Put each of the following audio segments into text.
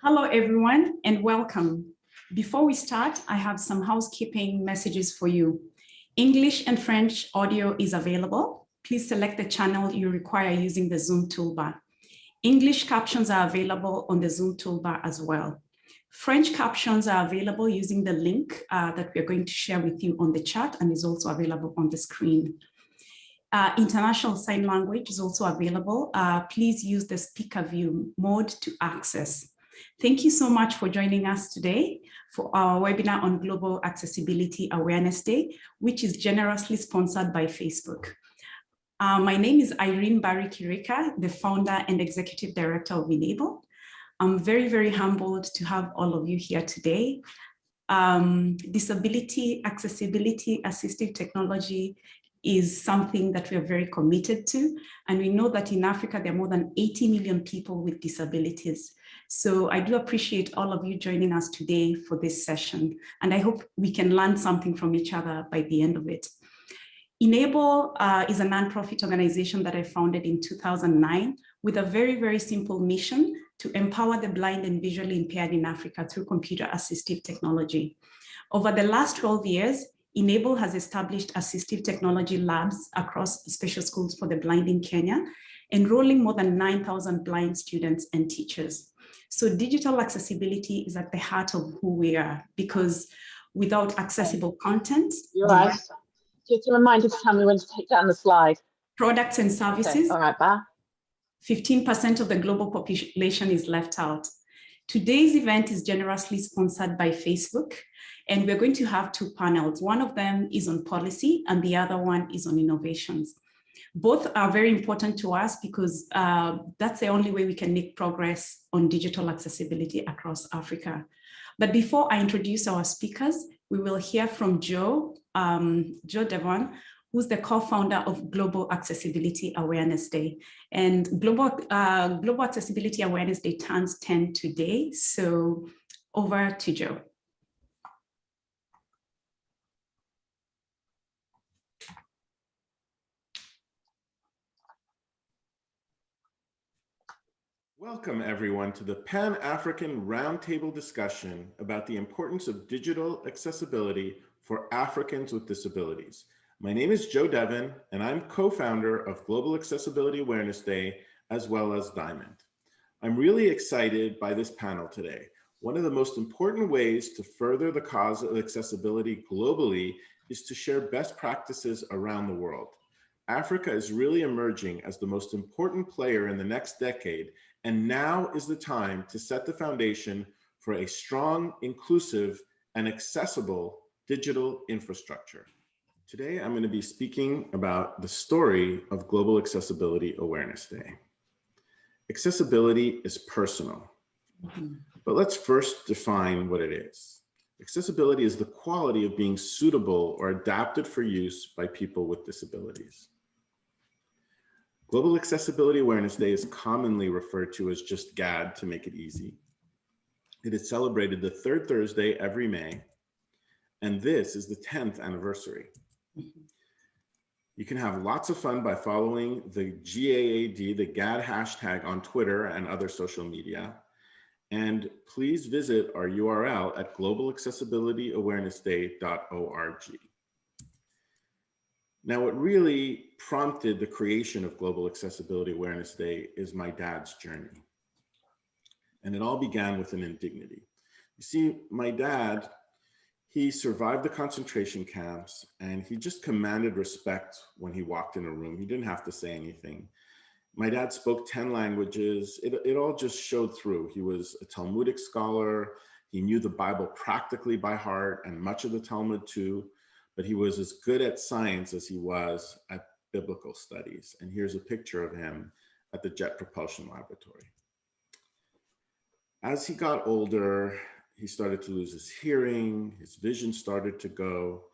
Hello, everyone, and welcome. Before we start, I have some housekeeping messages for you. English and French audio is available. Please select the channel you require using the Zoom toolbar. English captions are available on the Zoom toolbar as well. French captions are available using the link that we're going to share with you on the chat and is also available on the screen. International Sign Language is also available. Please use the speaker view mode to access. Thank you so much for joining us today for our webinar on Global Accessibility Awareness Day, which is generously sponsored by Facebook. My name is Irene Barry Kirika, the founder and executive director of Enable. I'm very, very humbled to have all of you here today. Disability, accessibility, assistive technology is something that we are very committed to. And we know that in Africa, there are more than 80 million people with disabilities. So I do appreciate all of you joining us today for this session. And I hope we can learn something from each other by the end of it. Enable is a nonprofit organization that I founded in 2009 with a very, very simple mission to empower the blind and visually impaired in Africa through computer assistive technology. Over the last 12 years, Enable has established assistive technology labs across special schools for the blind in Kenya, enrolling more than 9,000 blind students and teachers. So digital accessibility is at the heart of who we are, because without accessible content, Just a reminder to tell me when to take down the slide. Products and services, Okay. All right, bye. 15% of the global population is left out. Today's event is generously sponsored by Facebook, and we're going to have two panels. One of them is on policy and the other one is on innovations. Both are very important to us because that's the only way we can make progress on digital accessibility across Africa. But before I introduce our speakers, we will hear from Joe Devon, who's the co-founder of Global Accessibility Awareness Day. And Global Accessibility Awareness Day turns 10 today. So over to Joe. Welcome everyone to the Pan-African Roundtable discussion about the importance of digital accessibility for Africans with disabilities. My name is Joe Devon, and I'm co-founder of Global Accessibility Awareness Day, as well as Diamond. I'm really excited by this panel today. One of the most important ways to further the cause of accessibility globally is to share best practices around the world. Africa is really emerging as the most important player in the next decade, and now is the time to set the foundation for a strong, inclusive, and accessible digital infrastructure. Today, I'm going to be speaking about the story of Global Accessibility Awareness Day. Accessibility is personal, but let's first define what it is. Accessibility is the quality of being suitable or adapted for use by people with disabilities. Global Accessibility Awareness Day is commonly referred to as just GAAD to make it easy. It is celebrated the third Thursday every May, and this is the 10th anniversary. You can have lots of fun by following the GAAD, the GAAD hashtag on Twitter and other social media. And please visit our URL at globalaccessibilityawarenessday.org. Now, what really prompted the creation of Global Accessibility Awareness Day is my dad's journey. And it all began with an indignity. You see, my dad, he survived the concentration camps, and he just commanded respect when he walked in a room. He didn't have to say anything. My dad spoke 10 languages. It all just showed through. He was a Talmudic scholar. He knew the Bible practically by heart and much of the Talmud too, but he was as good at science as he was at biblical studies. And here's a picture of him at the Jet Propulsion Laboratory. As he got older, he started to lose his hearing, his vision started to go,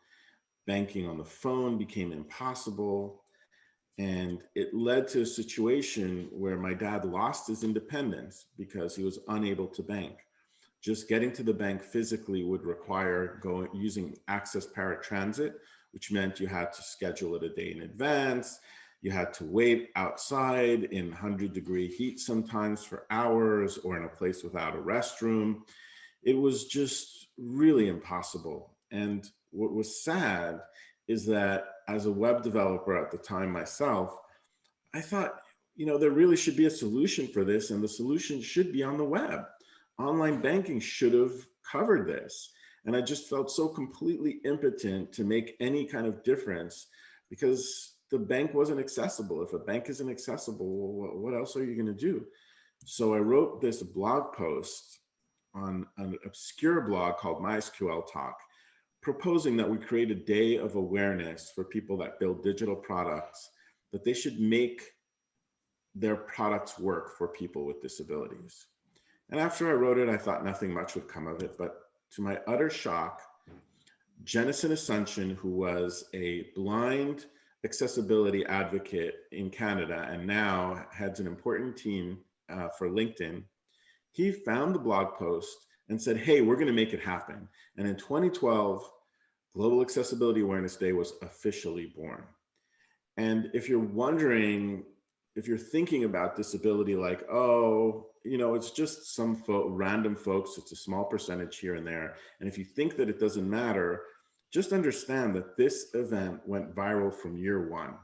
banking on the phone became impossible, and it led to a situation where my dad lost his independence because he was unable to bank. Just getting to the bank physically would require using access paratransit, which meant you had to schedule it a day in advance. You had to wait outside in 100-degree heat sometimes for hours, or in a place without a restroom. It was just really impossible. And what was sad is that as a web developer at the time myself, I thought, there really should be a solution for this, and the solution should be on the web. Online banking should have covered this. And I just felt so completely impotent to make any kind of difference, because the bank wasn't accessible. If a bank isn't accessible, well, what else are you going to do? So I wrote this blog post on an obscure blog called MySQL Talk, proposing that we create a day of awareness for people that build digital products, that they should make their products work for people with disabilities. And after I wrote it, I thought nothing much would come of it. But to my utter shock, Jennison Asuncion, who was a blind accessibility advocate in Canada and now heads an important team for LinkedIn, he found the blog post and said, hey, we're going to make it happen. And in 2012, Global Accessibility Awareness Day was officially born. And if you're wondering, if you're thinking about disability like, oh, it's just some random folks, it's a small percentage here and there. And if you think that it doesn't matter, just understand that this event went viral from year one.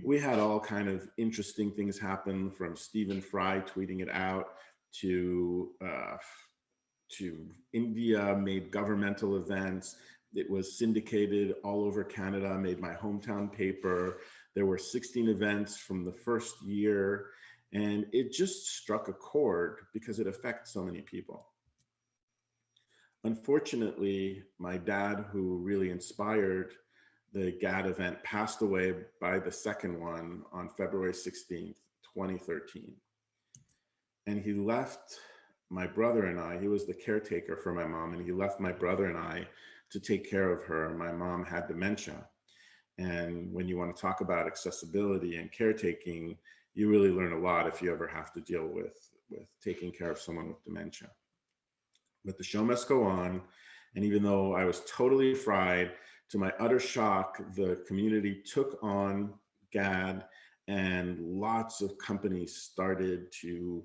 We had all kind of interesting things happen, from Stephen Fry tweeting it out to India made governmental events. It was syndicated all over Canada, made my hometown paper. There were 16 events from the first year, and it just struck a chord because it affects so many people. Unfortunately, my dad, who really inspired the GAAD event, passed away by the second one on February 16th, 2013. And he left my brother and I, he was the caretaker for my mom, and he left my brother and I to take care of her. My mom had dementia. And when you want to talk about accessibility and caretaking, you really learn a lot if you ever have to deal with taking care of someone with dementia. But the show must go on. And even though I was totally fried, to my utter shock, the community took on GAAD, and lots of companies started to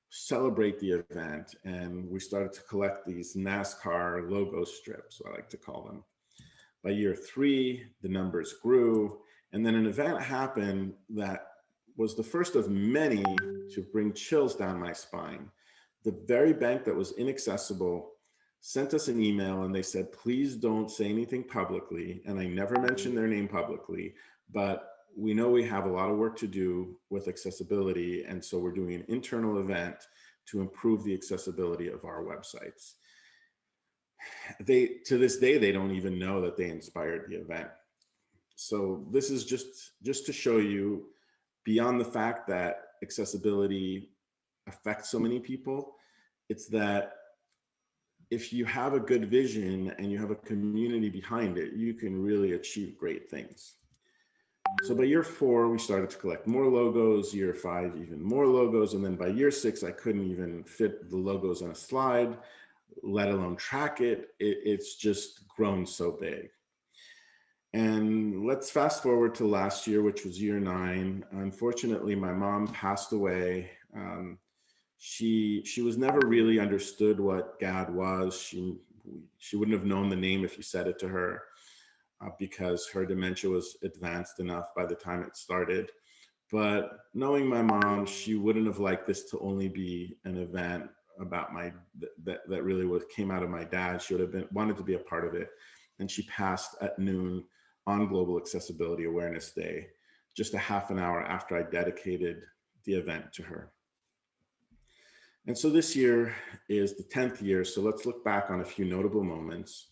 celebrate the event. And we started to collect these NASCAR logo strips, I like to call them. By year 3, the numbers grew. And then an event happened that was the first of many to bring chills down my spine. The very bank that was inaccessible sent us an email, and they said, please don't say anything publicly. And I never mentioned their name publicly, but we know we have a lot of work to do with accessibility. And so we're doing an internal event to improve the accessibility of our websites. To this day, they don't even know that they inspired the event. So this is just to show you, beyond the fact that accessibility affects so many people, it's that if you have a good vision and you have a community behind it, you can really achieve great things. So by year 4, we started to collect more logos, year 5, even more logos. And then by year 6, I couldn't even fit the logos on a slide, let alone track it. It's just grown so big. And let's fast forward to last year, which was year 9. Unfortunately, my mom passed away. She was never really understood what GAAD was. She wouldn't have known the name if you said it to her, because her dementia was advanced enough by the time it started. But knowing my mom, she wouldn't have liked this to only be an event about that really came out of my dad. She would have wanted to be a part of it. And she passed at noon on Global Accessibility Awareness Day, just a half an hour after I dedicated the event to her. And so this year is the 10th year. So let's look back on a few notable moments.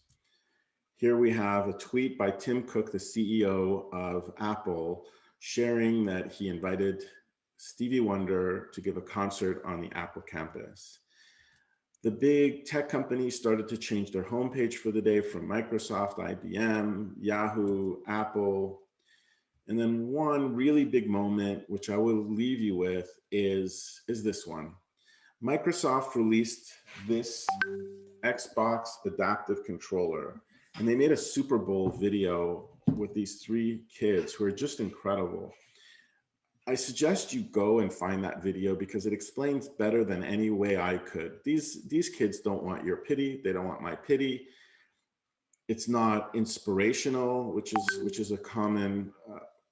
Here we have a tweet by Tim Cook, the CEO of Apple, sharing that he invited Stevie Wonder to give a concert on the Apple campus. The big tech companies started to change their homepage for the day, from Microsoft, IBM, Yahoo, Apple. And then one really big moment, which I will leave you with, is this one. Microsoft released this Xbox adaptive controller, and they made a Super Bowl video with these 3 kids who are just incredible. I suggest you go and find that video because it explains better than any way I could. These kids don't want your pity. They don't want my pity. It's not inspirational, which is a common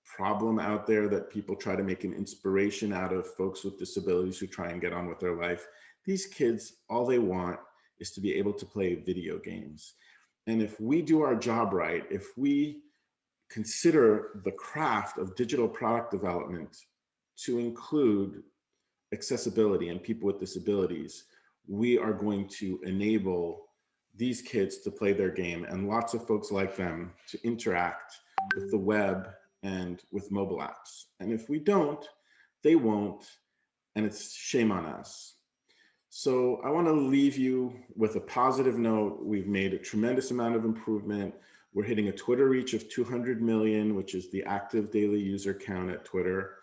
problem out there, that people try to make an inspiration out of folks with disabilities who try and get on with their life. These kids, all they want is to be able to play video games. And if we do our job right, if we consider the craft of digital product development to include accessibility and people with disabilities, we are going to enable these kids to play their game and lots of folks like them to interact with the web and with mobile apps. And if we don't, they won't, and it's shame on us. So I want to leave you with a positive note. We've made a tremendous amount of improvement. We're hitting a Twitter reach of 200 million, which is the active daily user count at Twitter.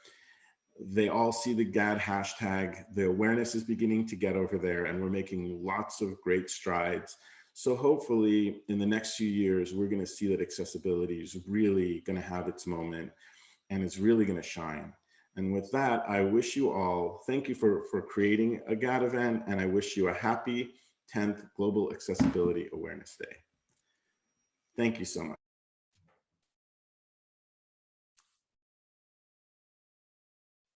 They all see the GAAD hashtag. The awareness is beginning to get over there, and we're making lots of great strides. So hopefully in the next few years, we're going to see that accessibility is really going to have its moment and it's really going to shine. And with that, I wish you all, thank you for creating a GAAD event, and I wish you a happy 10th Global Accessibility Awareness Day. Thank you so much.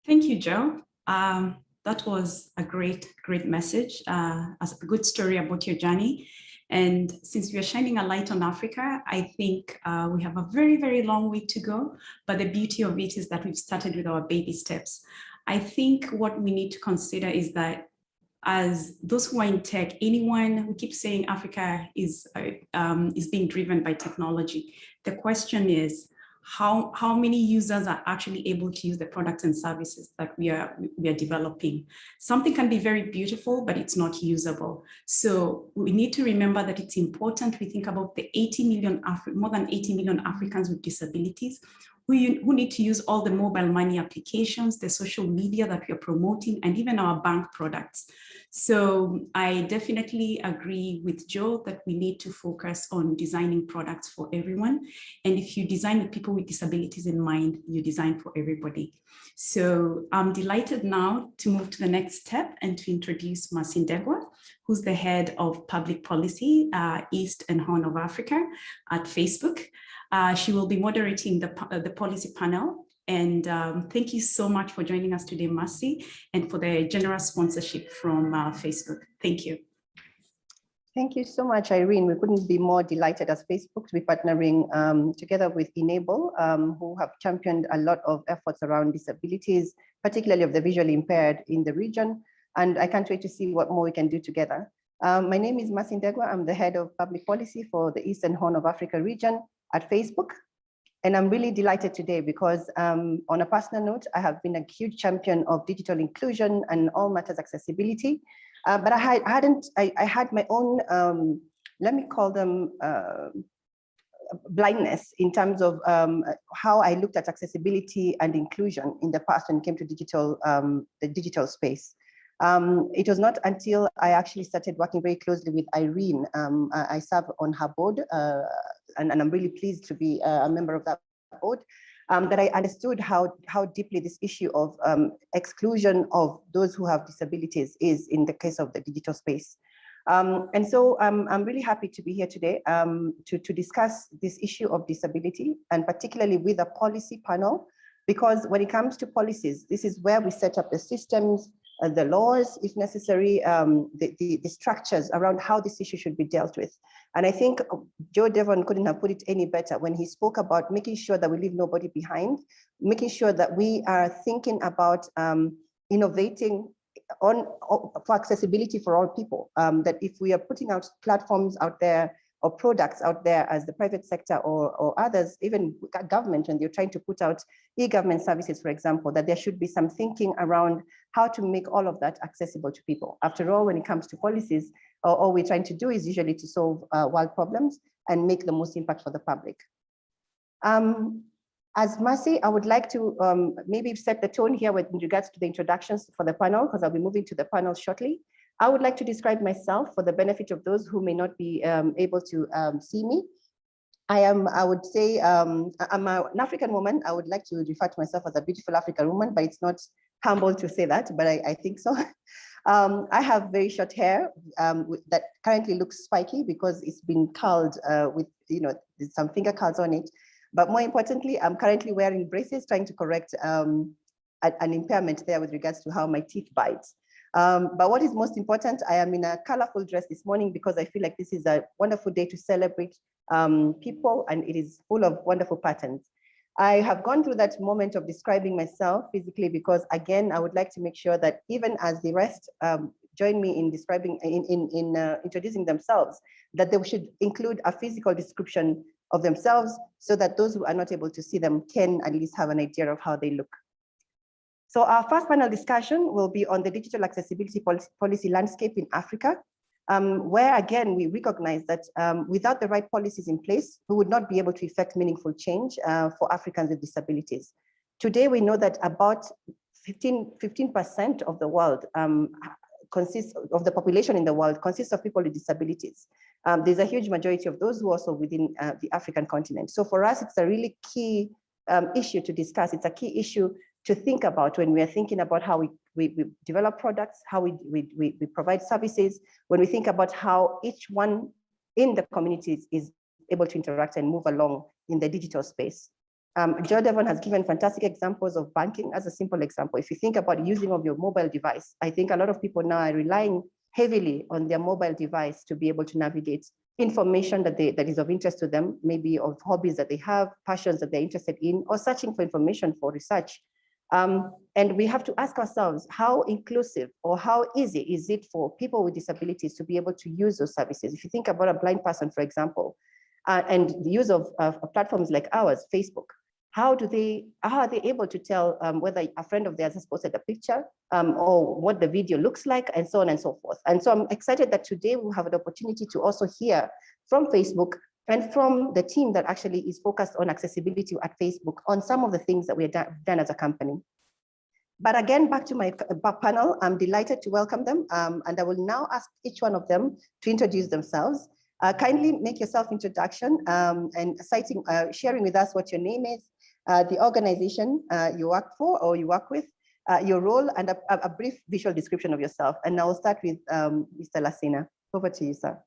Thank you, Joe. That was a great message, a good story about your journey. And since we are shining a light on Africa, I think we have a very long way to go. But the beauty of it is that we've started with our baby steps. I think what we need to consider is that as those who are in tech, anyone who keeps saying Africa is being driven by technology, the question is, how many users are actually able to use the products and services that we are developing? Something can be very beautiful, but it's not usable. So we need to remember that it's important we think about the more than 80 million Africans with disabilities who need to use all the mobile money applications, the social media that we are promoting, and even our bank products. So I definitely agree with Joe that we need to focus on designing products for everyone. And if you design with people with disabilities in mind, you design for everybody. So I'm delighted now to move to the next step and to introduce Masindegwa, who's the head of public policy, East and Horn of Africa at Facebook. She will be moderating the policy panel. And thank you so much for joining us today, Mercy, and for the generous sponsorship from Facebook. Thank you. Thank you so much, Irene. We couldn't be more delighted as Facebook to be partnering together with Enable, who have championed a lot of efforts around disabilities, particularly of the visually impaired in the region. And I can't wait to see what more we can do together. My name is Masindegwa. I'm the head of public policy for the Eastern Horn of Africa region at Facebook. And I'm really delighted today because on a personal note, I have been a huge champion of digital inclusion and all matters accessibility. But I had my own, let me call them blindness in terms of how I looked at accessibility and inclusion in the past when it came to digital, the digital space. It was not until I actually started working very closely with Irene. I serve on her board, and I'm really pleased to be a member of that board, that I understood how deeply this issue of exclusion of those who have disabilities is in the case of the digital space. And so I'm really happy to be here today to discuss this issue of disability, and particularly with a policy panel, because when it comes to policies, this is where we set up the systems, the laws, if necessary, the structures around how this issue should be dealt with. And I think Joe Devon couldn't have put it any better when he spoke about making sure that we leave nobody behind, making sure that we are thinking about innovating for accessibility for all people, that if we are putting out platforms out there or products out there as the private sector or others, even government, when they're trying to put out e-government services, for example, that there should be some thinking around how to make all of that accessible to people. After all, when it comes to policies, all we're trying to do is usually to solve world problems and make the most impact for the public. As Mercy, I would like to maybe set the tone here with regards to the introductions for the panel, because I'll be moving to the panel shortly. I would like to describe myself for the benefit of those who may not be able to see me. I would say, I'm an African woman. I would like to refer to myself as a beautiful African woman, but it's not humble to say that, but I think so. I have very short hair that currently looks spiky because it's been curled with, some finger curls on it. But more importantly, I'm currently wearing braces, trying to correct an impairment there with regards to how my teeth bite. But what is most important, I am in a colorful dress this morning because I feel like this is a wonderful day to celebrate people, and it is full of wonderful patterns. I have gone through that moment of describing myself physically because, again, I would like to make sure that even as the rest join me in describing, introducing themselves, that they should include a physical description of themselves so that those who are not able to see them can at least have an idea of how they look. So our first panel discussion will be on the digital accessibility policy landscape in Africa, where again, we recognize that without the right policies in place, we would not be able to effect meaningful change for Africans with disabilities. Today, we know that about 15% of the world consists of the population in the world consists of people with disabilities. There's a huge majority of those who are also within the African continent. So for us, it's a really key issue to discuss. It's a key issue to think about when we are thinking about how we develop products, how we provide services, when we think about how each one in the communities is able to interact and move along in the digital space. Joe Devon has given fantastic examples of banking as a simple example. If you think about using of your mobile device, I think a lot of people now are relying heavily on their mobile device to be able to navigate information that is of interest to them, maybe of hobbies that they have, passions that they're interested in, or searching for information for research. And we have to ask ourselves, how inclusive or how easy is it for people with disabilities to be able to use those services? If you think about a blind person, for example, and the use of platforms like ours, Facebook, how are they able to tell whether a friend of theirs has posted a picture or what the video looks like, and so on and so forth. And so I'm excited that today we'll have an opportunity to also hear from Facebook and from the team that actually is focused on accessibility at Facebook on some of the things that we have done as a company. But again, back to my panel, I'm delighted to welcome them. And I will now ask each one of them to introduce themselves. Kindly make yourself introduction and sharing with us what your name is, the organization you work for or you work with, your role, and a brief visual description of yourself. And I will start with Mr. Lassina. Over to you, sir.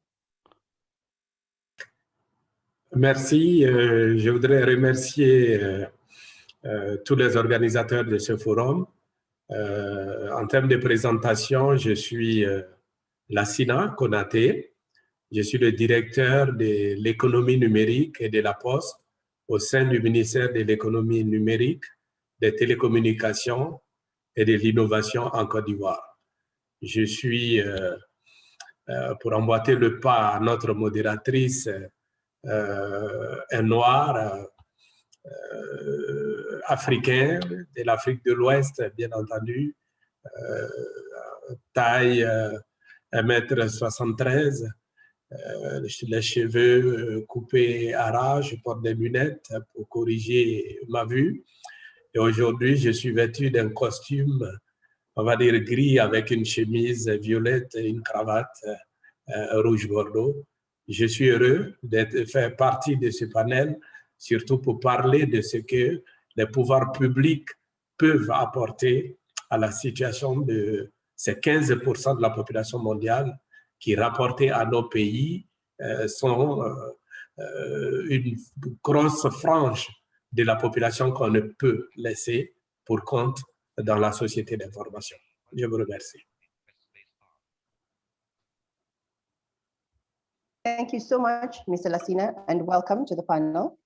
Merci. Je voudrais remercier tous les organisateurs de ce forum. En termes de présentation, je suis Lassina Konaté. Je suis le directeur de l'économie numérique et de la Poste au sein du ministère de l'économie numérique, des télécommunications et de l'innovation en Côte d'Ivoire. Je suis, pour emboîter le pas à notre modératrice, un noir africain de l'Afrique de l'Ouest, bien entendu, taille 1m73, les cheveux coupés à ras, je porte des lunettes pour corriger ma vue. Et aujourd'hui, je suis vêtu d'un costume, on va dire gris, avec une chemise violette et une cravate rouge bordeaux. Je suis heureux d'être fait partie de ce panel, surtout pour parler de ce que les pouvoirs publics peuvent apporter à la situation de ces 15% de la population mondiale qui, rapportés à nos pays, sont une grosse frange de la population qu'on ne peut laisser pour compte dans la société d'information. Je vous remercie. Thank you so much, Mr. Lassina, and welcome to the panel.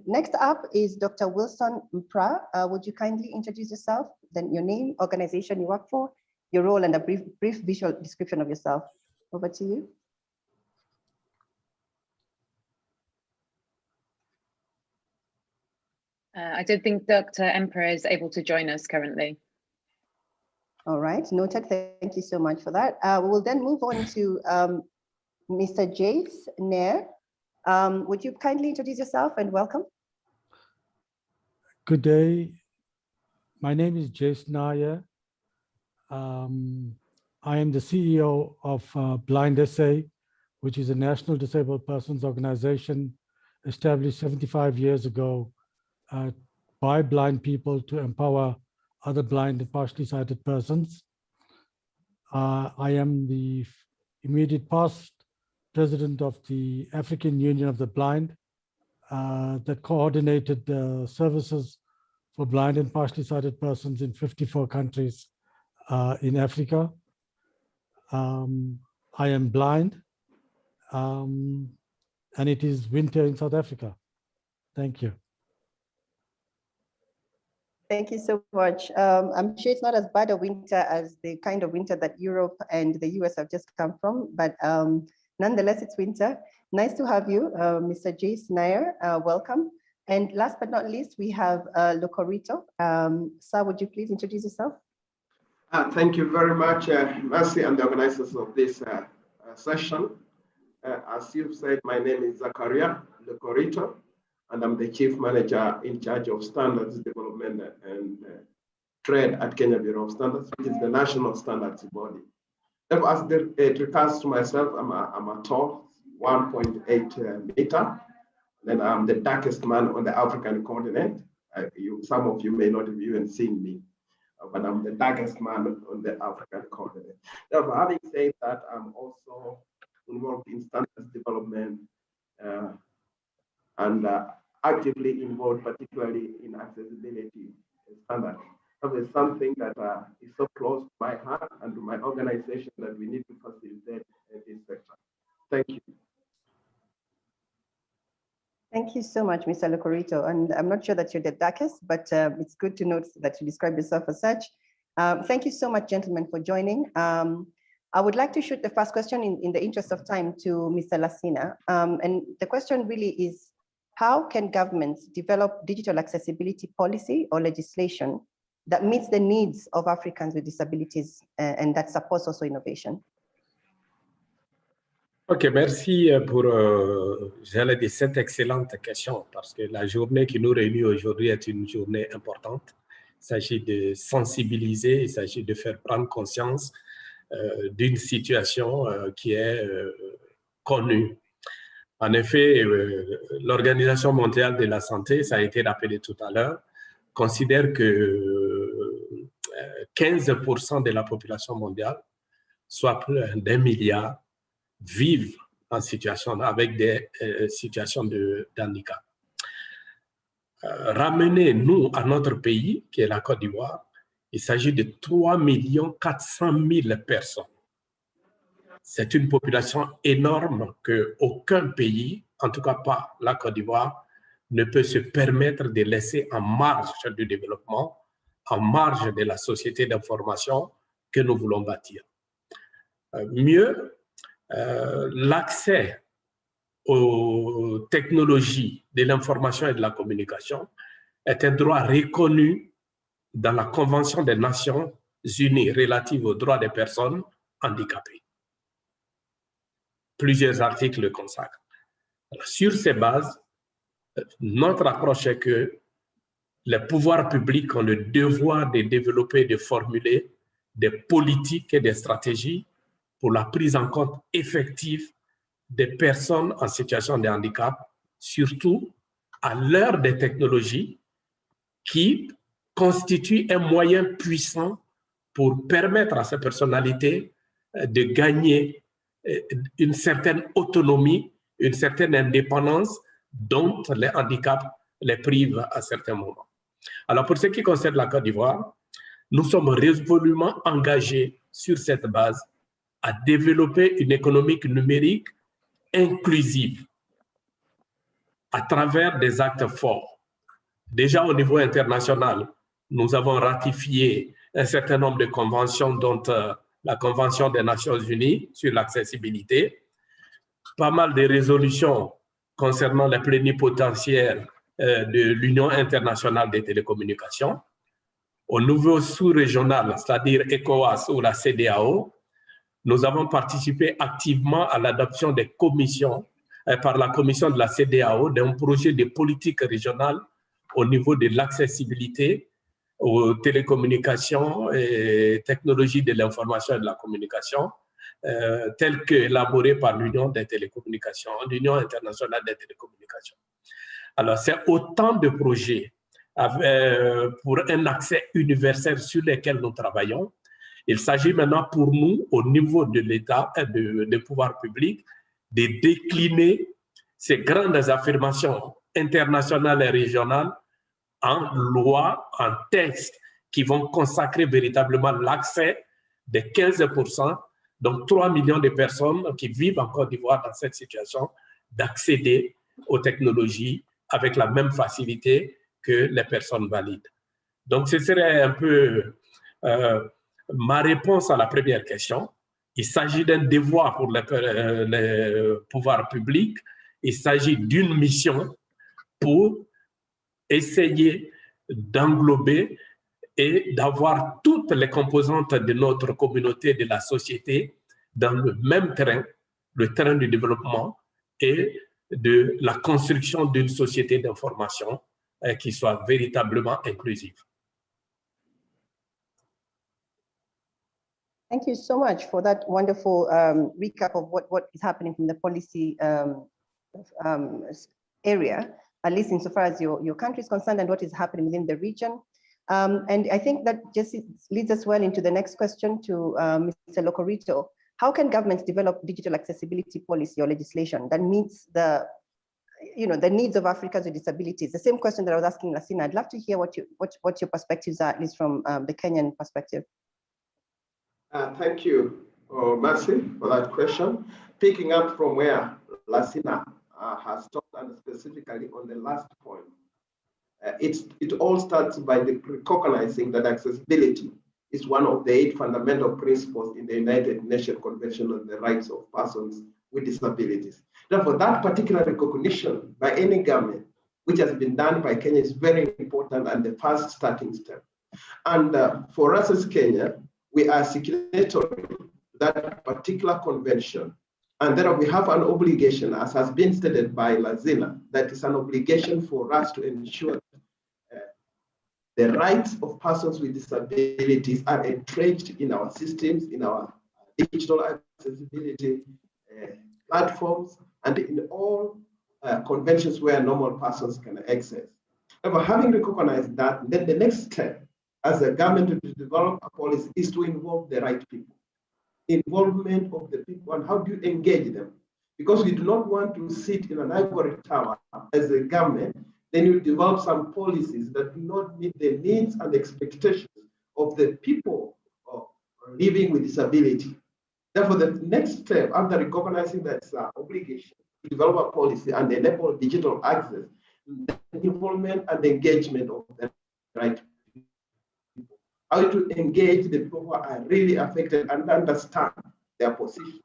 Next up is Dr. Wilson Mpra. Would you kindly introduce yourself, then your name, organization you work for, your role, and a brief visual description of yourself. Over to you. I don't think Dr. Emperor is able to join us currently. All right, noted. Thank you so much for that. We will then move on to Mr. Jace Nair. Would you kindly introduce yourself and welcome? Good day. My name is Jace Nair. I am the CEO of Blind SA, which is a national disabled persons organization established 75 years ago by blind people to empower other blind and partially sighted persons. I am the immediate past president of the African Union of the Blind that coordinated the services for blind and partially sighted persons in 54 countries in Africa. I am blind, and it is winter in South Africa. Thank you. Thank you so much. I'm sure it's not as bad a winter as the kind of winter that Europe and the US have just come from, but nonetheless, it's winter. Nice to have you, Mr. Jace Nair, welcome. And last but not least, we have Locorito. Sir, would you please introduce yourself? Thank you very much, Mercy and the organizers of this session. As you've said, my name is Zakaria Locorito, and I'm the Chief Manager in charge of Standards Development and Trade at Kenya Bureau of Standards, which is the national standards body. As it regards to myself, I'm a tall 1.8 meter. Then I'm the darkest man on the African continent. Some of you may not have even seen me, but I'm the darkest man on the African continent. Therefore, having said that, I'm also involved in standards development and actively involved, particularly in accessibility standards. That is something that is so close to my heart and to my organization that we need to facilitate this sector. Thank you. Thank you so much, Mr. Locorito. And I'm not sure that you're the darkest, but it's good to note that you describe yourself as such. Thank you so much, gentlemen, for joining. I would like to shoot the first question in the interest of time to Mr. Lassina. And the question really is, how can governments develop digital accessibility policy or legislation that meets the needs of Africans with disabilities and that supports also innovation? Ok, merci pour j'allais dire, cette excellente question, parce que la journée qui nous réunit aujourd'hui est une journée importante. Il s'agit de sensibiliser, il s'agit de faire prendre conscience d'une situation qui est connue. En effet, l'Organisation mondiale de la santé, ça a été rappelé tout à l'heure, considère que 15% de la population mondiale, soit plus d'1 milliard, vivent en situation, avec des situations de handicap. Ramener, nous, à notre pays, qui est la Côte d'Ivoire, il s'agit de 3 400 000 personnes. C'est une population énorme qu'aucun pays, en tout cas pas la Côte d'Ivoire, ne peut se permettre de laisser en marge du développement, en marge de la société d'information que nous voulons bâtir. Mieux, l'accès aux technologies de l'information et de la communication est un droit reconnu dans la Convention des Nations Unies relative aux droits des personnes handicapées. Plusieurs articles le consacrent. Alors, sur ces bases, notre approche est que les pouvoirs publics ont le devoir de développer, de formuler des politiques et des stratégies pour la prise en compte effective des personnes en situation de handicap, surtout à l'heure des technologies qui constituent un moyen puissant pour permettre à ces personnalités de gagner une certaine autonomie, une certaine indépendance dont les handicaps les privent à certains moments. Alors, pour ce qui concerne la Côte d'Ivoire, nous sommes résolument engagés sur cette base à développer une économie numérique inclusive à travers des actes forts. Déjà au niveau international, nous avons ratifié un certain nombre de conventions, dont la Convention des Nations Unies sur l'accessibilité, pas mal de résolutions concernant les plénipotentiaires de l'Union internationale des télécommunications. Au niveau sous-régional, c'est-à-dire ECOWAS ou la CEDEAO, nous avons participé activement à l'adoption des commissions par la commission de la CEDEAO d'un projet de politique régionale au niveau de l'accessibilité aux télécommunications et technologies de l'information et de la communication tels qu'élaborés par l'Union des télécommunications, l'Union internationale des télécommunications. Alors, c'est autant de projets pour un accès universel sur lesquels nous travaillons. Il s'agit maintenant pour nous, au niveau de l'État et des pouvoirs publics, de décliner ces grandes affirmations internationales et régionales en loi, en texte, qui vont consacrer véritablement l'accès de 15%, donc 3 millions de personnes qui vivent en Côte d'Ivoire dans cette situation, d'accéder aux technologies avec la même facilité que les personnes valides. Donc, ce serait un peu ma réponse à la première question. Il s'agit d'un devoir pour les pouvoirs publics. Il s'agit d'une mission pour essayer d'englober et d'avoir toutes les composantes de notre communauté, de la société, dans le même train, le train du développement et de la construction d'une société d'information qui soit véritablement inclusive. Thank you so much for that wonderful recap of what is happening from the policy area, at least insofar as your country is concerned and what is happening within the region. And I think that just leads us well into the next question to Mr. Locorito. How can governments develop digital accessibility policy or legislation that meets the needs of Africans with disabilities? The same question that I was asking Lassina. I'd love to hear what your perspectives are, at least from the Kenyan perspective. Thank you, Mercy, for that question. Picking up from where Lassina has talked, and specifically on the last point, it all starts by recognizing that accessibility is one of the 8 fundamental principles in the United Nations Convention on the Rights of Persons with Disabilities. Therefore, that particular recognition by any government, which has been done by Kenya, is very important and the first starting step. And for us as Kenya, we are signatory to that particular convention. And then we have an obligation, as has been stated by Lazina, that is an obligation for us to ensure the rights of persons with disabilities are entrenched in our systems, in our digital accessibility platforms, and in all conventions where normal persons can access. However, having recognized that, then the next step as a government to develop a policy is to involve the right people. Involvement of the people, and how do you engage them? Because we do not want to sit in an ivory tower as a government, then you develop some policies that do not meet the needs and expectations of the people living with disability. Therefore, the next step after recognizing that obligation to develop a policy and enable digital access, the involvement and engagement of the right people. How to engage the people who are really affected and understand their position,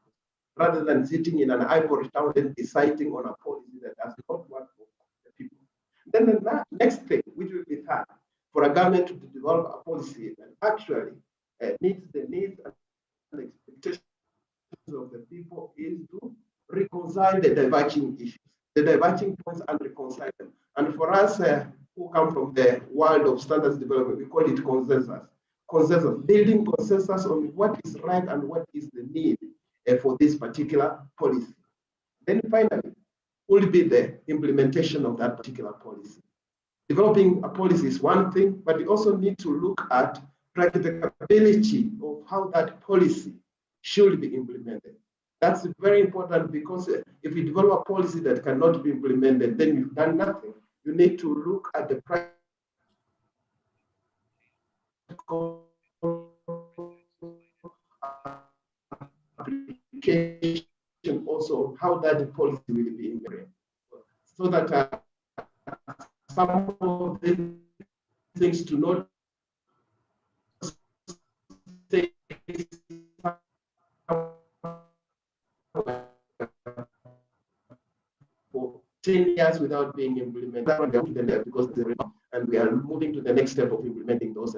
rather than sitting in an ivory tower and deciding on a policy that does not work for the people. Then the next thing, which will be hard for a government to develop a policy that actually meets the needs and expectations of the people, is to reconcile the diverging issues, the diverging points, and reconcile them. And for us who come from the world of standards development, we call it consensus. Consensus, building consensus on what is right and what is the need for this particular policy. Then finally, will be the implementation of that particular policy. Developing a policy is one thing, but we also need to look at practicability of how that policy should be implemented. That's very important, because if you develop a policy that cannot be implemented, then you've done nothing. You need to look at the practical application also, how that policy will be implemented, so that some of the things do not stay for 10 years without being implemented, because and we are moving to the next step of implementing those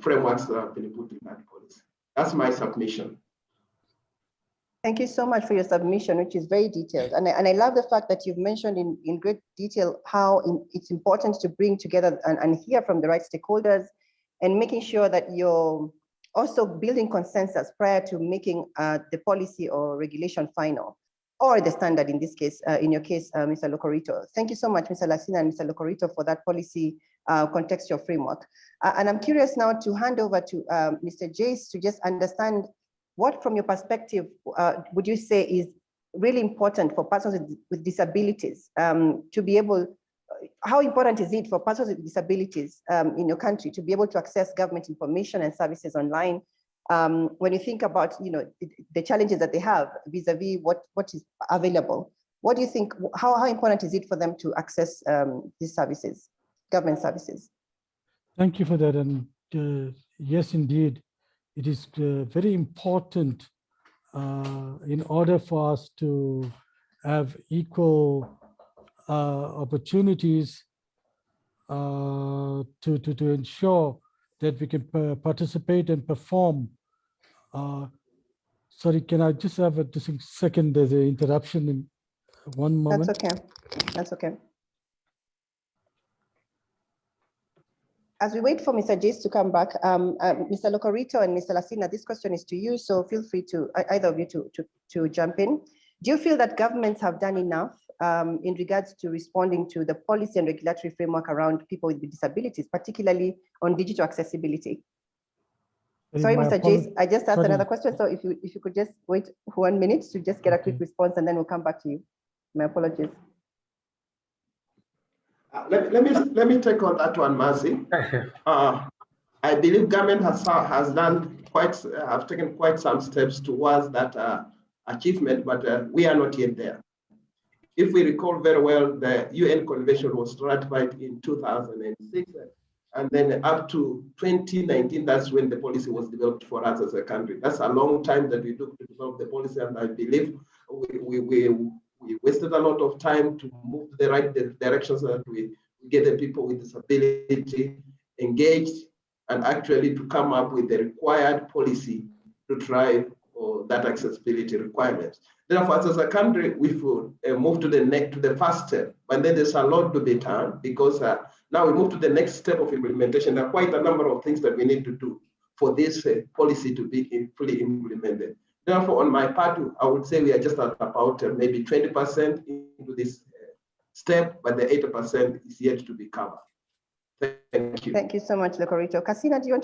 frameworks that have been put in that policy. That's my submission. Thank you so much for your submission, which is very detailed. And I love the fact that you've mentioned in great detail how it's important to bring together and hear from the right stakeholders, and making sure that your also building consensus prior to making the policy or regulation final, or the standard in this case, in your case, Mr. Locorito. Thank you so much, Mr. Lassina and Mr. Locorito, for that policy contextual framework. And I'm curious now to hand over to Mr. Jace to just understand what, from your perspective, would you say is really important for persons with disabilities to be able, how important is it for persons with disabilities in your country to be able to access government information and services online? When you think about, you know, the challenges that they have vis-a-vis what is available, what do you think, how important is it for them to access these services, government services? Thank you for that. And yes, indeed, it is very important in order for us to have equal opportunities to ensure that we can participate and perform. Sorry, can I just have a second? There's an interruption in one moment. That's okay. That's okay. As we wait for Mr. Jace to come back, Mr. Locorito and Mr. Lassina, this question is to you, so feel free to, either of you to jump in. Do you feel that governments have done enough in regards to responding to the policy and regulatory framework around people with disabilities, particularly on digital accessibility? Sorry, Mr. Jace, I just asked another question, so if you could just wait 1 minute to just get a quick response, and then we'll come back to you. My apologies. Let me take on that one, Mercy. I believe government has done have taken quite some steps towards that achievement, but we are not yet there. If we recall very well, the UN Convention was ratified in 2006, and then up to 2019, that's when the policy was developed for us as a country. That's a long time that we took to develop the policy, and I believe we wasted a lot of time to move the right direction so that we get the people with disability engaged and actually to come up with the required policy to drive that accessibility requirements. Therefore, as a country, we will move to the first step, but then there's a lot to be done because now we move to the next step of implementation. There are quite a number of things that we need to do for this policy to be fully implemented. Therefore, on my part, I would say we are just at about maybe 20% into this step, but the 80% is yet to be covered. Thank you. Thank you so much, Locorito. Lassina, do you want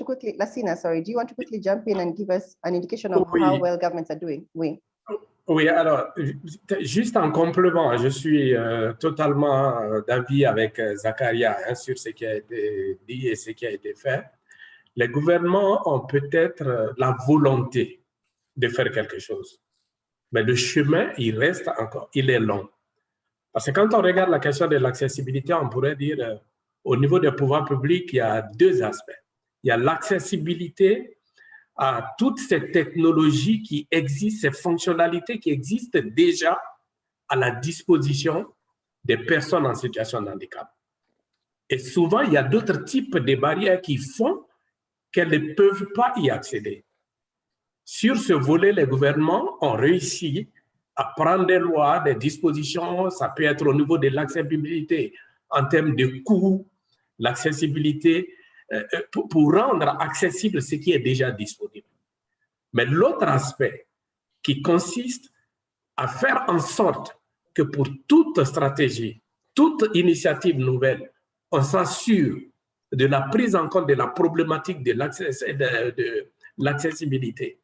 to quickly jump in and give us an indication of how well governments are doing? Oui, alors, juste en complément, je suis totalement d'avis avec Zakaria sur ce qui a été dit et ce qui a été fait. Les gouvernements ont peut-être la volonté de faire quelque chose. Mais le chemin, il reste encore, il est long. Parce que quand on regarde la question de l'accessibilité, on pourrait dire, au niveau des pouvoirs publics, il y a deux aspects. Il y a l'accessibilité à toutes ces technologies qui existent, ces fonctionnalités qui existent déjà à la disposition des personnes en situation de handicap. Et souvent, il y a d'autres types de barrières qui font qu'elles ne peuvent pas y accéder. Sur ce volet, les gouvernements ont réussi à prendre des lois, des dispositions, ça peut être au niveau de l'accessibilité en termes de coûts, l'accessibilité pour rendre accessible ce qui est déjà disponible. Mais l'autre aspect qui consiste à faire en sorte que pour toute stratégie, toute initiative nouvelle, on s'assure de la prise en compte de la problématique de l'accessibilité.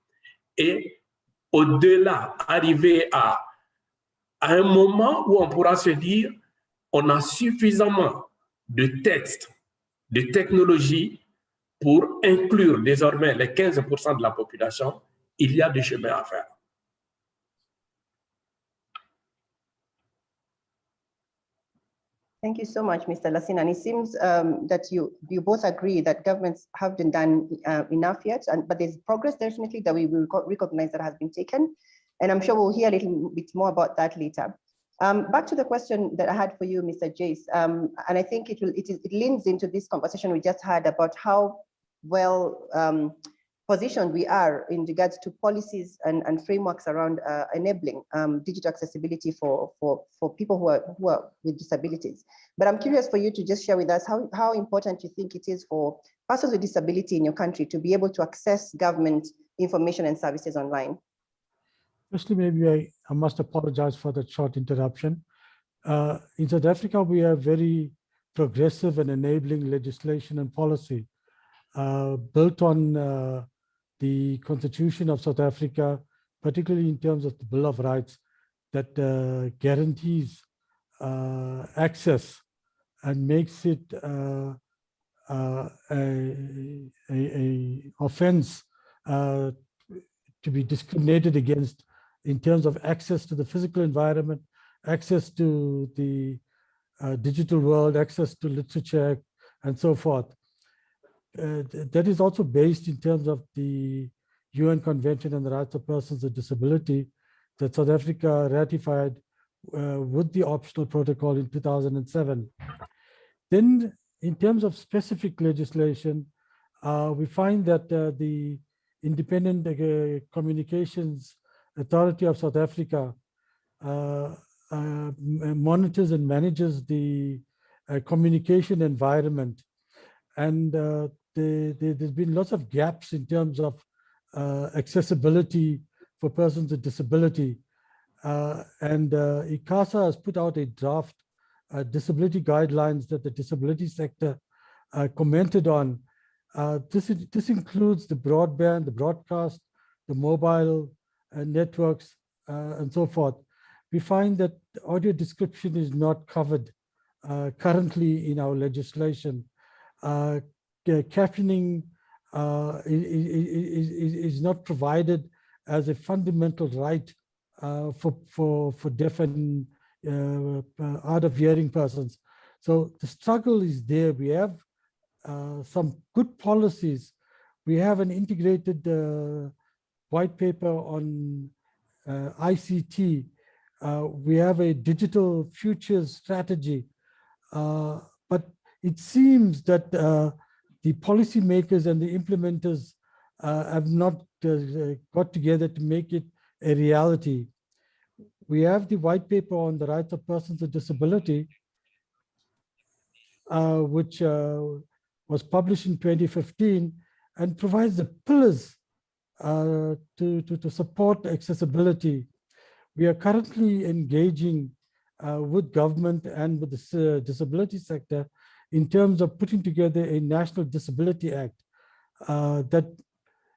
Et au-delà, arriver à un moment où on pourra se dire on a suffisamment de textes, de technologies pour inclure désormais les 15% de la population, il y a du chemin à faire. Thank you so much, Mr. Lassina. And it seems that you both agree that governments haven't done enough yet, but there's progress definitely that we will recognize that has been taken. And I'm sure we'll hear a little bit more about that later. Back to the question that I had for you, Mr. Jace, and I think it leans into this conversation we just had about how well positioned we are in regards to policies and frameworks around enabling digital accessibility for people who are with disabilities. But I'm curious for you to just share with us how important you think it is for persons with disability in your country to be able to access government information and services online? Firstly, maybe I must apologize for that short interruption. In South Africa, we have very progressive and enabling legislation and policy built on the Constitution of South Africa, particularly in terms of the Bill of Rights, that guarantees access and makes it a offense to be discriminated against in terms of access to the physical environment, access to the digital world, access to literature, and so forth. That is also based in terms of the UN Convention on the Rights of Persons with Disability that South Africa ratified with the optional protocol in 2007. Then, in terms of specific legislation, we find that the Independent Communications Authority of South Africa monitors and manages the communication environment. And there's been lots of gaps in terms of accessibility for persons with disability. And ICASA has put out a draft disability guidelines that the disability sector commented on. This includes the broadband, the broadcast, the mobile networks, and so forth. We find that audio description is not covered currently in our legislation. Captioning is not provided as a fundamental right for deaf and hard of hearing persons. So the struggle is there. We have some good policies. We have an integrated white paper on ICT. We have a digital futures strategy. But it seems that the policymakers and the implementers have not got together to make it a reality. We have the white paper on the rights of persons with disability, which was published in 2015 and provides the pillars to support accessibility. We are currently engaging with government and with the disability sector in terms of putting together a National Disability Act that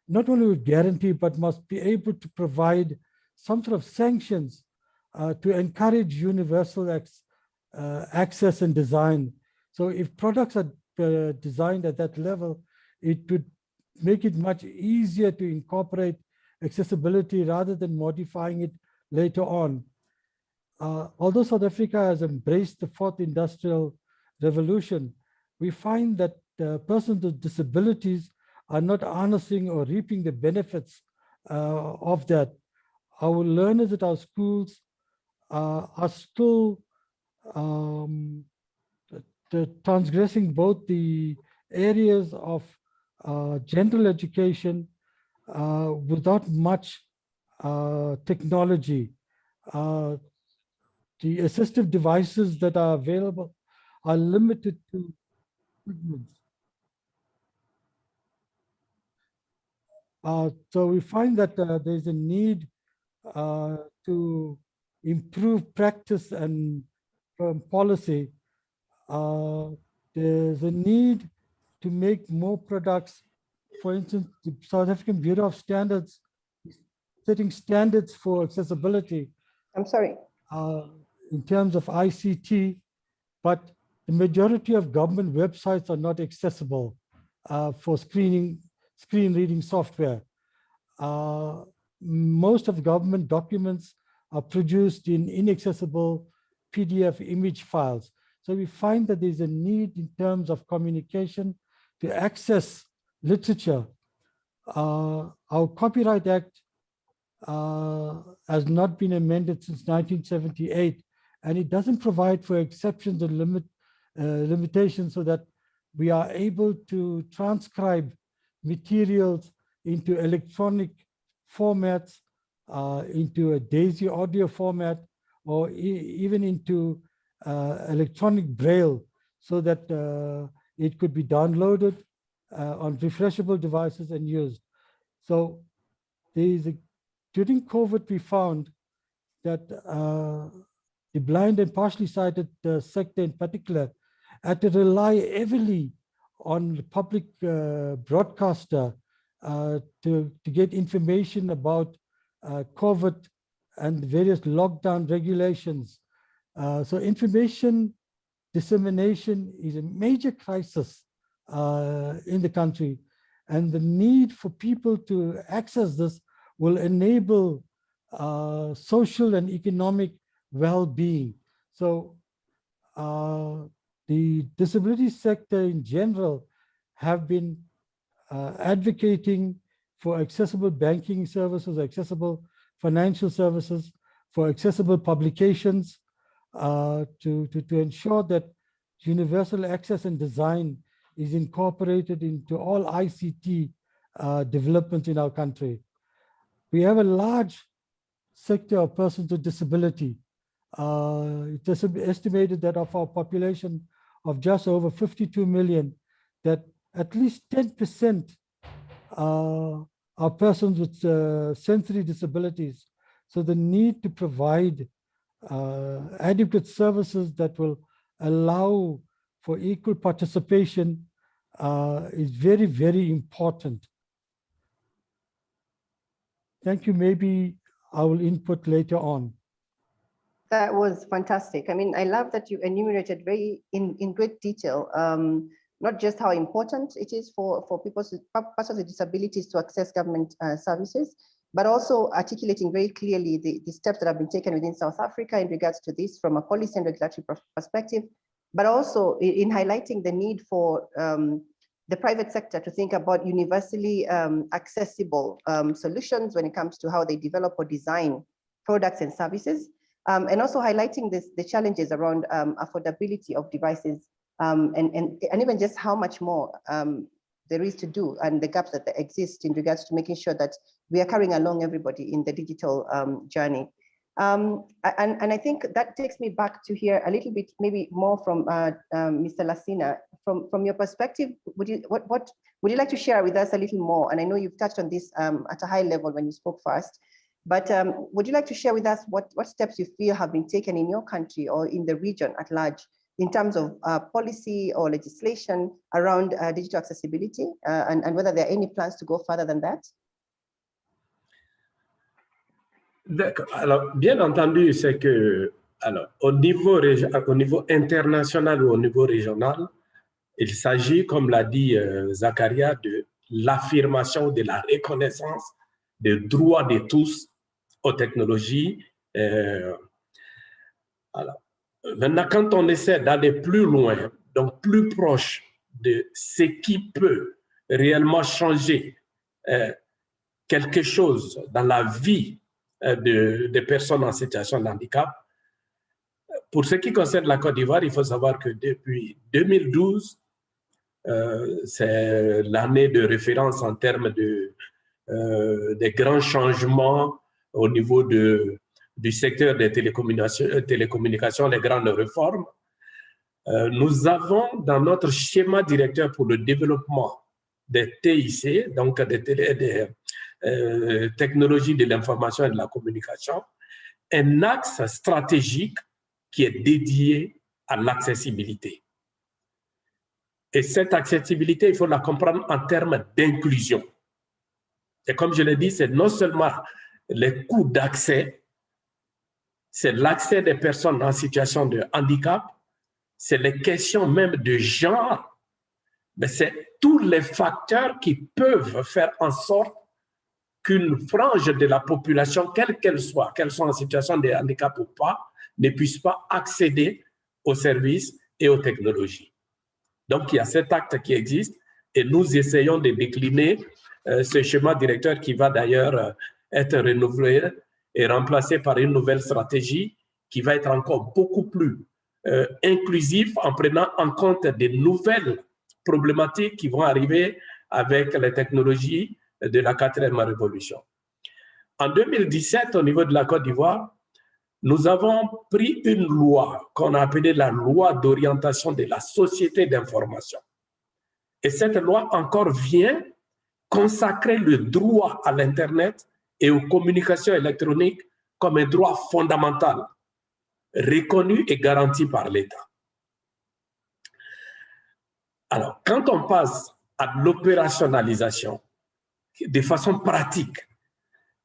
not only would guarantee, but must be able to provide some sort of sanctions to encourage universal access and design. So if products are designed at that level, it would make it much easier to incorporate accessibility rather than modifying it later on. Although South Africa has embraced the fourth industrial revolution, we find that persons with disabilities are not harnessing or reaping the benefits of that. Our learners at our schools are still transgressing both the areas of general education without much technology. The assistive devices that are available are limited to segments. So we find that there's a need to improve practice and policy. There's a need to make more products. For instance, the South African Bureau of Standards is setting standards for accessibility. I'm sorry. In terms of ICT, but the majority of government websites are not accessible for screen reading software. Most of government documents are produced in inaccessible PDF image files. So we find that there's a need in terms of communication to access literature. Our Copyright Act has not been amended since 1978, and it doesn't provide for exceptions and limitations so that we are able to transcribe materials into electronic formats, into a DAISY audio format, or even into electronic braille, so that it could be downloaded on refreshable devices and used. So during COVID, we found that the blind and partially sighted sector in particular had to rely heavily on the public broadcaster to get information about COVID and various lockdown regulations. So information dissemination is a major crisis in the country, and the need for people to access this will enable social and economic well-being. So the disability sector in general have been advocating for accessible banking services, accessible financial services, for accessible publications, to ensure that universal access and design is incorporated into all ICT developments in our country. We have a large sector of persons with disability. It's estimated that of our population of just over 52 million, that at least 10% are persons with sensory disabilities. So the need to provide adequate services that will allow for equal participation is very, very important. Thank you. Maybe I will input later on. That was fantastic. I mean, I love that you enumerated in great detail, not just how important it is for persons with disabilities to access government services, but also articulating very clearly the steps that have been taken within South Africa in regards to this from a policy and regulatory perspective, but also in highlighting the need for the private sector to think about universally accessible solutions when it comes to how they develop or design products and services, and also highlighting the challenges around affordability of devices, and even just how much more there is to do and the gaps that exist in regards to making sure that we are carrying along everybody in the digital journey. And I think that takes me back to hear a little bit, maybe more from Mr. Lassina. From your perspective, would you like to share with us a little more? And I know you've touched on this at a high level when you spoke first, but would you like to share with us what steps you feel have been taken in your country or in the region at large in terms of policy or legislation around digital accessibility, and whether there are any plans to go further than that? D'accord. Alors, bien entendu, c'est que, alors, au niveau international ou au niveau régional, il s'agit, comme l'a dit Zakaria, de l'affirmation de la reconnaissance des droits de tous aux technologies. Alors, maintenant, quand on essaie d'aller plus loin, donc plus proche de ce qui peut réellement changer quelque chose dans la vie des personnes en situation de handicap. Pour ce qui concerne la Côte d'Ivoire, il faut savoir que depuis 2012, c'est l'année de référence en termes des grands changements au niveau du secteur des télécommunications, les grandes réformes. Nous avons dans notre schéma directeur pour le développement des TIC, donc des technologies de l'information et de la communication, un axe stratégique qui est dédié à l'accessibilité. Et cette accessibilité, il faut la comprendre en termes d'inclusion. Et comme je l'ai dit, c'est non seulement les coûts d'accès, c'est l'accès des personnes en situation de handicap, c'est les questions même de genre, mais c'est tous les facteurs qui peuvent faire en sorte qu'une frange de la population, quelle qu'elle soit en situation de handicap ou pas, ne puisse pas accéder aux services et aux technologies. Donc, il y a cet acte qui existe et nous essayons de décliner ce schéma directeur qui va d'ailleurs être renouvelé et remplacé par une nouvelle stratégie qui va être encore beaucoup plus inclusive en prenant en compte des nouvelles problématiques qui vont arriver avec les technologies de la 4e révolution. En 2017, au niveau de la Côte d'Ivoire, nous avons pris une loi qu'on a appelée la loi d'orientation de la société d'information. Et cette loi encore vient consacrer le droit à l'Internet et aux communications électroniques comme un droit fondamental, reconnu et garanti par l'État. Alors, quand on passe à l'opérationnalisation, de façon pratique,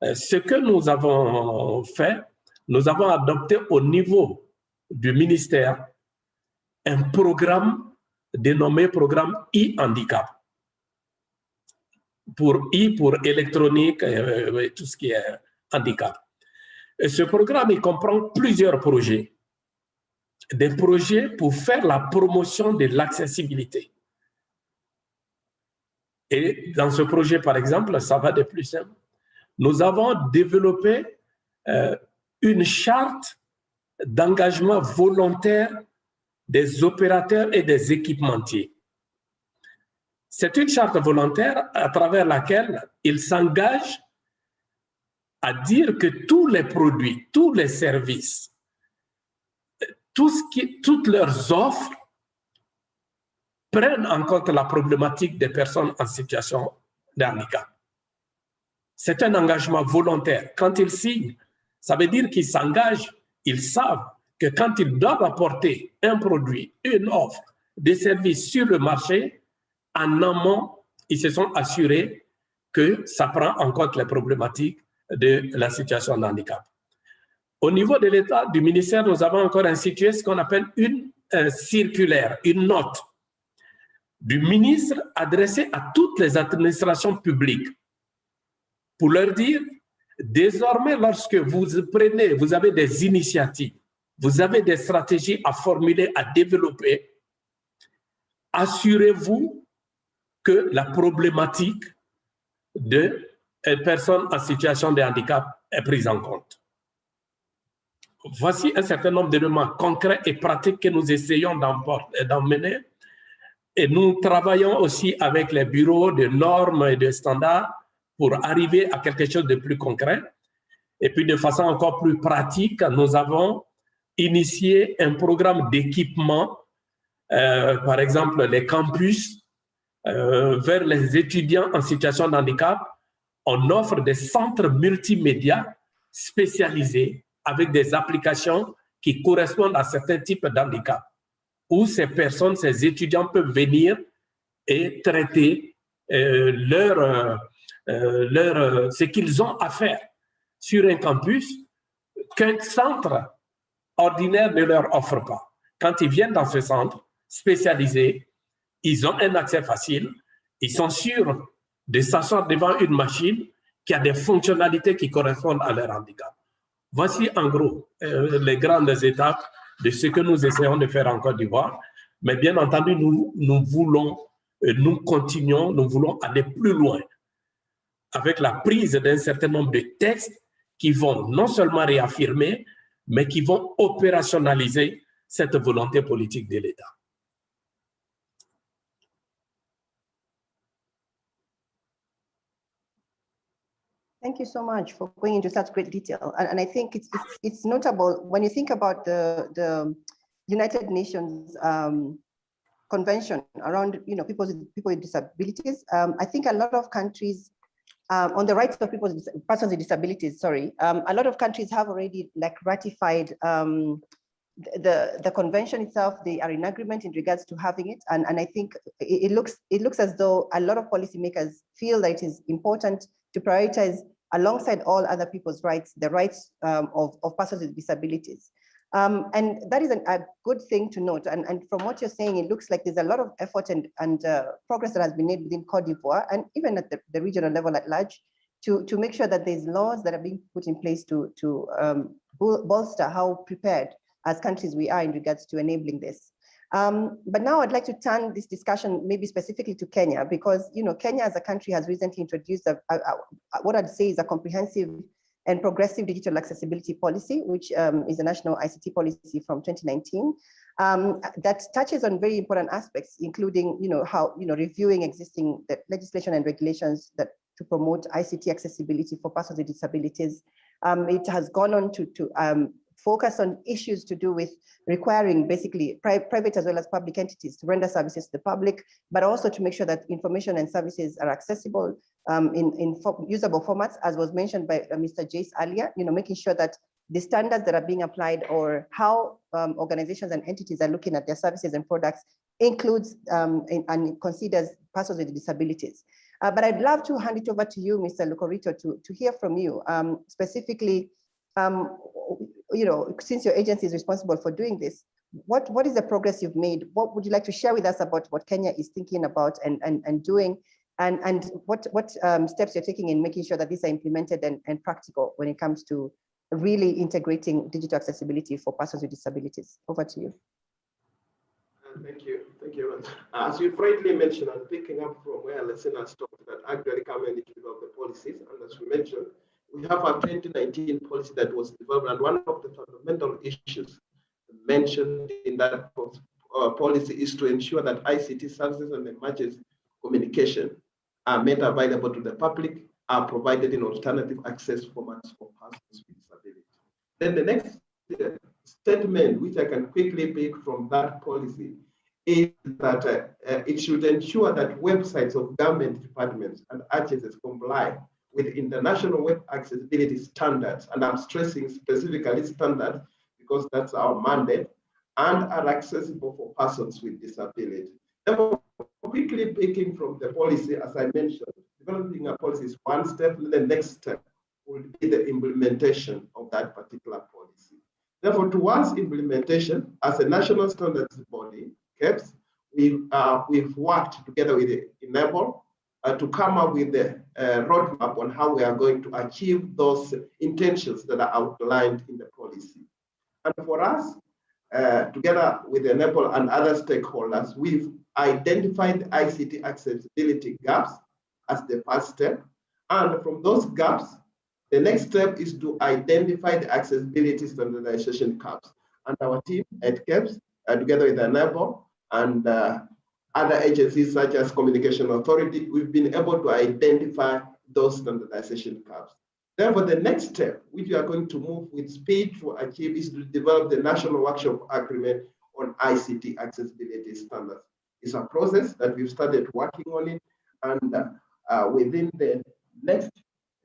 ce que nous avons fait, nous avons adopté au niveau du ministère un programme dénommé programme e-handicap. Pour électronique, et tout ce qui est handicap. Et ce programme, il comprend plusieurs projets. Des projets pour faire la promotion de l'accessibilité. Et dans ce projet, par exemple, ça va de plus simple. Nous avons développé une charte d'engagement volontaire des opérateurs et des équipementiers. C'est une charte volontaire à travers laquelle ils s'engagent à dire que tous les produits, tous les services, toutes leurs offres prennent en compte la problématique des personnes en situation de handicap. C'est un engagement volontaire. Quand ils signent, ça veut dire qu'ils s'engagent, ils savent que quand ils doivent apporter un produit, une offre, des services sur le marché, en amont, ils se sont assurés que ça prend en compte les problématiques de la situation de handicap. Au niveau de l'État, du ministère, nous avons encore institué ce qu'on appelle une circulaire, une note du ministre adressée à toutes les administrations publiques pour leur dire, désormais, lorsque vous avez des initiatives, vous avez des stratégies à formuler, à développer, assurez-vous que la problématique de personnes en situation de handicap est prise en compte. Voici un certain nombre d'éléments concrets et pratiques que nous essayons d'emmener. Et nous travaillons aussi avec les bureaux de normes et de standards pour arriver à quelque chose de plus concret. Et puis de façon encore plus pratique, nous avons initié un programme d'équipement, par exemple les campus, vers les étudiants en situation de handicap. On offre des centres multimédia spécialisés avec des applications qui correspondent à certains types d'handicap, où ces personnes, ces étudiants peuvent venir et traiter ce qu'ils ont à faire sur un campus qu'un centre ordinaire ne leur offre pas. Quand ils viennent dans ce centre spécialisé, ils ont un accès facile, ils sont sûrs de s'asseoir devant une machine qui a des fonctionnalités qui correspondent à leur handicap. Voici en gros les grandes étapes de ce que nous essayons de faire en Côte d'Ivoire. Mais bien entendu, nous voulons aller plus loin avec la prise d'un certain nombre de textes qui vont non seulement réaffirmer, mais qui vont opérationnaliser cette volonté politique de l'État. Thank you so much for going into such great detail. And I think it's notable when you think about the United Nations Convention around people with disabilities. I think a lot of countries on the rights of persons with disabilities, a lot of countries have already ratified the convention itself. They are in agreement in regards to having it, and I think it looks as though a lot of policymakers feel that it is important to prioritize alongside all other people's rights, the rights of persons with disabilities. And that is a good thing to note. And from what you're saying, it looks like there's a lot of effort and progress that has been made within Côte d'Ivoire and even at the regional level at large to make sure that there's laws that are being put in place to bolster how prepared as countries we are in regards to enabling this. But now I'd like to turn this discussion maybe specifically to Kenya, because Kenya as a country has recently introduced what I'd say is a comprehensive and progressive digital accessibility policy, which is a national ICT policy from 2019 that touches on very important aspects, including how reviewing existing legislation and regulations that to promote ICT accessibility for persons with disabilities. It has gone on to focus on issues to do with requiring basically private as well as public entities to render services to the public, but also to make sure that information and services are accessible in usable formats, as was mentioned by Mr. Jace earlier, making sure that the standards that are being applied or how organizations and entities are looking at their services and products includes and considers persons with disabilities. But I'd love to hand it over to you, Mr. Lucorito, to hear from you specifically. Since your agency is responsible for doing this, what is the progress you've made? What would you like to share with us about what Kenya is thinking about and doing, and what steps you're taking in making sure that these are implemented and practical when it comes to really integrating digital accessibility for persons with disabilities? Over to you. Thank you. As you rightly mentioned, and picking up from where Lesina stopped, that actually coming into the policies, and as we mentioned, we have a 2019 policy that was developed, and one of the fundamental issues mentioned in that policy is to ensure that ICT services and emergency communication are made available to the public, are provided in alternative access formats for persons with disability. Then the next statement, which I can quickly pick from that policy, is that it should ensure that websites of government departments and agencies comply with international web accessibility standards, and I'm stressing specifically standards because that's our mandate, and are accessible for persons with disability. Therefore, quickly picking from the policy, as I mentioned, developing a policy is one step, and the next step will be the implementation of that particular policy. Therefore, towards implementation, as a national standards body, CAPS, we've worked together with Enable to come up with the roadmap on how we are going to achieve those intentions that are outlined in the policy. And for us, together with Enable and other stakeholders, we've identified ICT accessibility gaps as the first step. And from those gaps, the next step is to identify the accessibility standardization gaps. And our team at CAPS, together with Enable and other agencies such as Communication Authority, we've been able to identify those standardization gaps. Therefore, the next step, which we are going to move with speed to achieve, is to develop the National Workshop Agreement on ICT accessibility standards. It's a process that we've started working on it, and within the next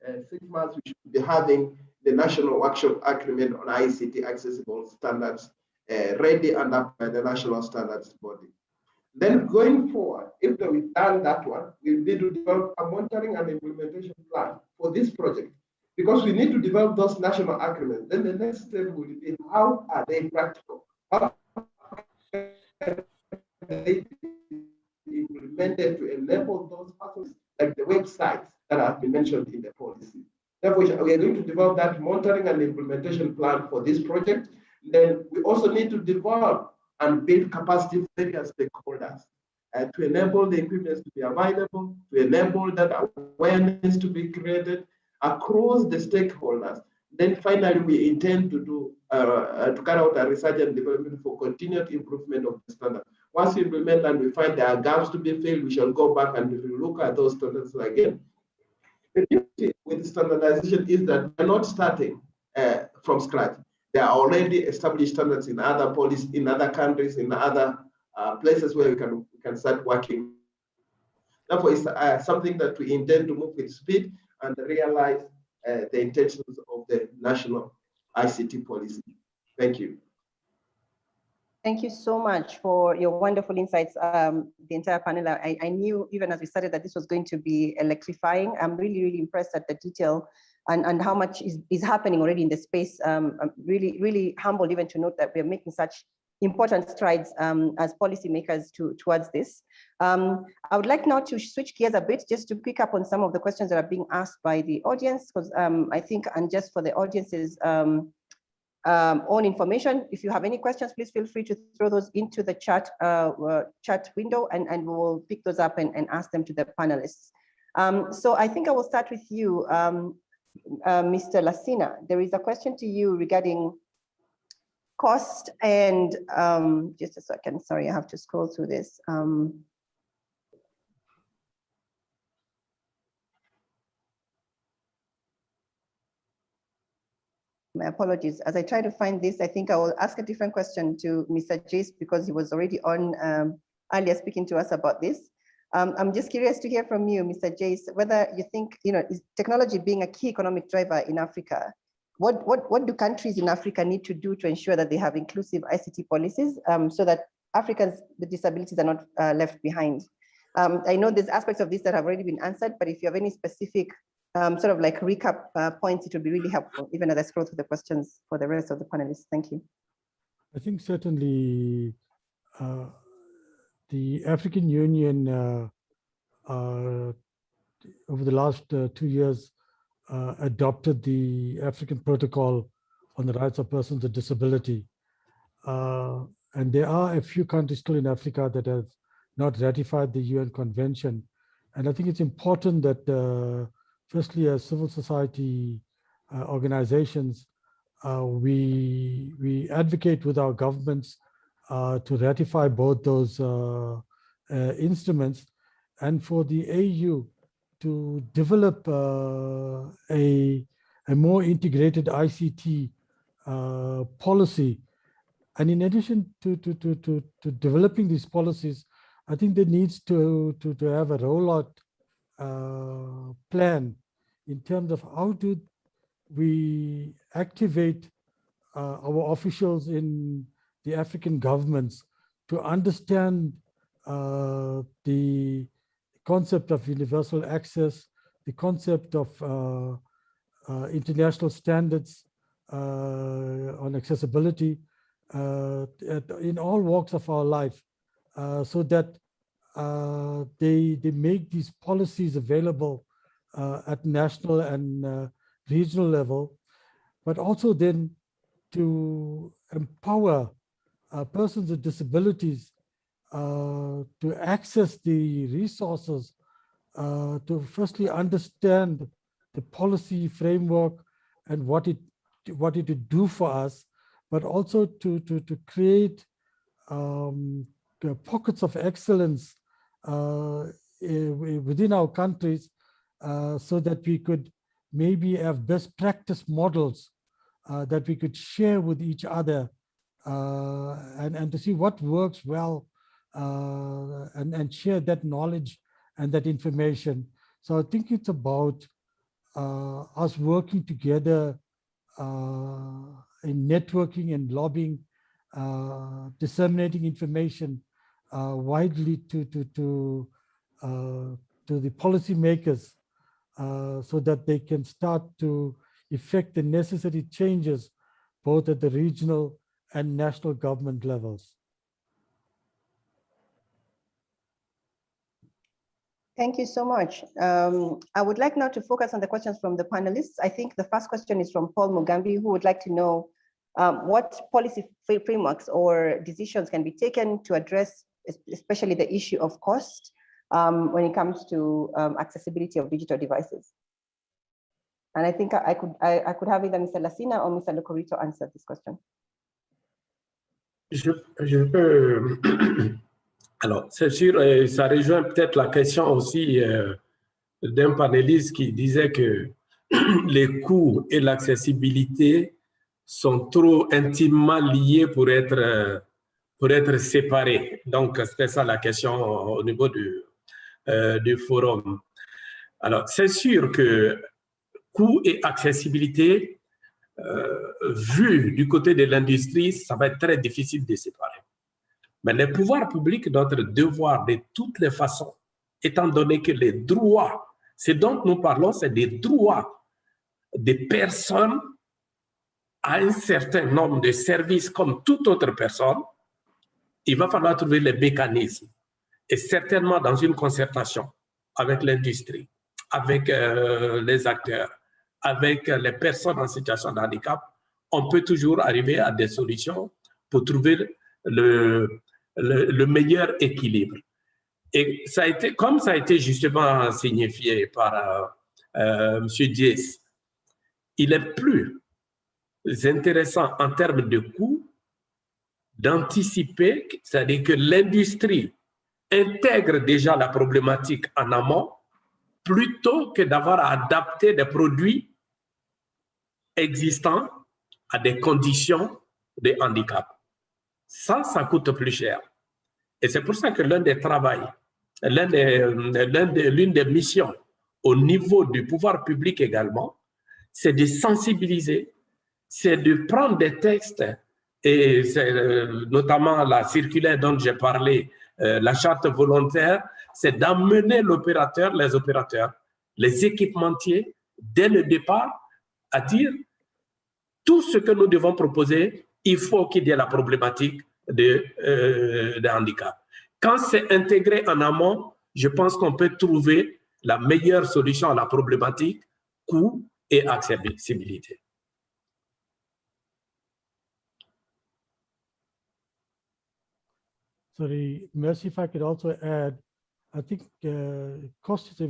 6 months, we should be having the National Workshop Agreement on ICT accessible standards ready and up by the National Standards Body. Then going forward, after we've done that one, we need to develop a monitoring and implementation plan for this project, because we need to develop those national agreements. Then the next step will be, how are they practical? How are they implemented to enable those persons, like the websites that have been mentioned in the policy? Therefore, we are going to develop that monitoring and implementation plan for this project. Then we also need to develop and build capacity for various stakeholders to enable the equipment to be available, to enable that awareness to be created across the stakeholders. Then finally, we intend to carry out a research and development for continued improvement of the standard. Once we implement and we find there are gaps to be filled, we shall go back and look at those standards again. The beauty with standardization is that we're not starting from scratch. There are already established standards in other policies, in other countries, in other places where we can start working. Therefore, it's something that we intend to move with speed and realize the intentions of the national ICT policy. Thank you. Thank you so much for your wonderful insights, the entire panel. I knew even as we started that this was going to be electrifying. I'm really, really impressed at the detail and how much is happening already in the space. I'm really, really humbled even to note that we're making such important strides as policymakers towards this. I would like now to switch gears a bit just to pick up on some of the questions that are being asked by the audience, because I think, and just for the audience's own information, if you have any questions, please feel free to throw those into the chat window, and we will pick those up and ask them to the panelists. So I think I will start with you, Mr. Lassina. There is a question to you regarding cost and just a second, sorry, I have to scroll through this. My apologies. As I try to find this, I think I will ask a different question to Mr. Jace because he was already on earlier speaking to us about this. I'm just curious to hear from you, Mr. Jace, whether you think, is technology being a key economic driver in Africa, what do countries in Africa need to do to ensure that they have inclusive ICT policies so that Africans with disabilities are not left behind? I know there's aspects of this that have already been answered, but if you have any specific sort of like recap points, it would be really helpful, even as I scroll through the questions for the rest of the panelists. Thank you. I think certainly the African Union over the last 2 years adopted the African Protocol on the Rights of Persons with Disability. And there are a few countries still in Africa that have not ratified the UN Convention. And I think it's important that firstly, as civil society organizations, we advocate with our governments to ratify both those instruments, and for the AU to develop a more integrated ICT policy. And in addition to developing these policies, I think there needs to have a rollout plan in terms of how do we activate our officials in the African governments to understand the concept of universal access, the concept of international standards on accessibility in all walks of our life, so that they make these policies available at national and regional level, but also then to empower persons with disabilities to access the resources, to firstly understand the policy framework and what it would do for us, but also to create pockets of excellence within our countries, so that we could maybe have best practice models that we could share with each other, and to see what works well, and share that knowledge and that information. So I think it's about us working together in networking and lobbying, disseminating information widely to the policymakers, so that they can start to effect the necessary changes both at the regional and national government levels. Thank you so much. I would like now to focus on the questions from the panelists. I think the first question is from Paul Mugambi, who would like to know what policy frameworks or decisions can be taken to address especially the issue of cost when it comes to accessibility of digital devices. And I think I could have either Mr. Lassina or Mr. Locorito answer this question. Je peux... Alors, c'est sûr, ça rejoint peut-être la question aussi d'un panéliste qui disait que les coûts et l'accessibilité sont trop intimement liés pour être séparés. Donc, c'était ça la question au niveau du forum. Alors, c'est sûr que coûts et accessibilité, vu du côté de l'industrie, ça va être très difficile de séparer. Mais les pouvoirs publics, notre devoir de toutes les façons, étant donné que les droits, ce dont nous parlons, c'est des droits des personnes à un certain nombre de services comme toute autre personne, il va falloir trouver les mécanismes. Et certainement dans une concertation avec l'industrie, avec les acteurs, avec les personnes en situation de handicap, on peut toujours arriver à des solutions pour trouver le meilleur équilibre. Et ça a été, comme ça a été justement signifié par M. Diès, il est plus intéressant en termes de coûts d'anticiper, c'est-à-dire que l'industrie intègre déjà la problématique en amont, plutôt que d'avoir à adapter des produits existants à des conditions de handicap. Ça coûte plus cher. Et c'est pour ça que l'une des missions au niveau du pouvoir public également, c'est de sensibiliser, c'est de prendre des textes, et notamment la circulaire dont j'ai parlé, la charte volontaire, c'est d'amener les opérateurs, les équipementiers, dès le départ, à dire tout ce que nous devons proposer, il faut qu'il y ait la problématique de handicap. Quand c'est intégré en amont, je pense qu'on peut trouver la meilleure solution à la problématique, coût et accessibilité. Sorry, Mercy, if I could also add, I think cost is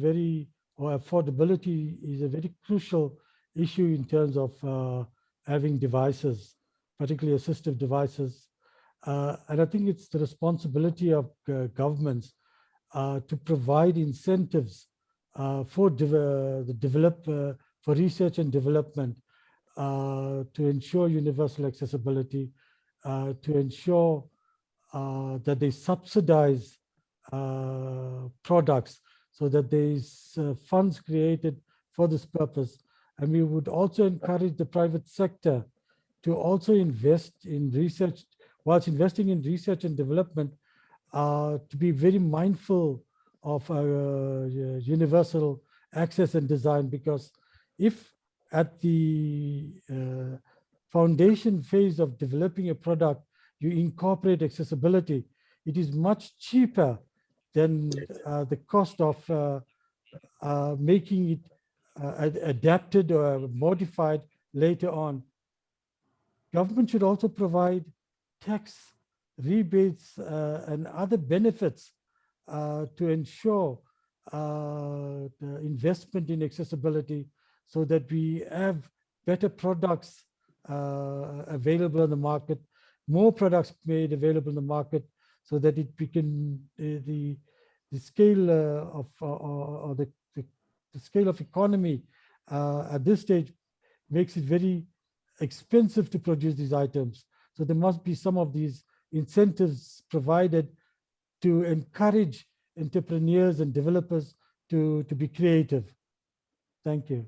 or affordability is a very crucial issue in terms of having devices, particularly assistive devices. And I think it's the responsibility of governments to provide incentives for research and development, to ensure universal accessibility, to ensure that they subsidize products so that there's funds created for this purpose. And we would also encourage the private sector to also invest in research, whilst investing in research and development, to be very mindful of universal access and design, because if at the foundation phase of developing a product, you incorporate accessibility, it is much cheaper than the cost of making it adapted or modified later on. Government should also provide tax rebates and other benefits to ensure the investment in accessibility, so that we have better products available on the market, more products made available in the market, so that it become the scale the scale of economy at this stage makes it very expensive to produce these items. So there must be some of these incentives provided to encourage entrepreneurs and developers to be creative. Thank you.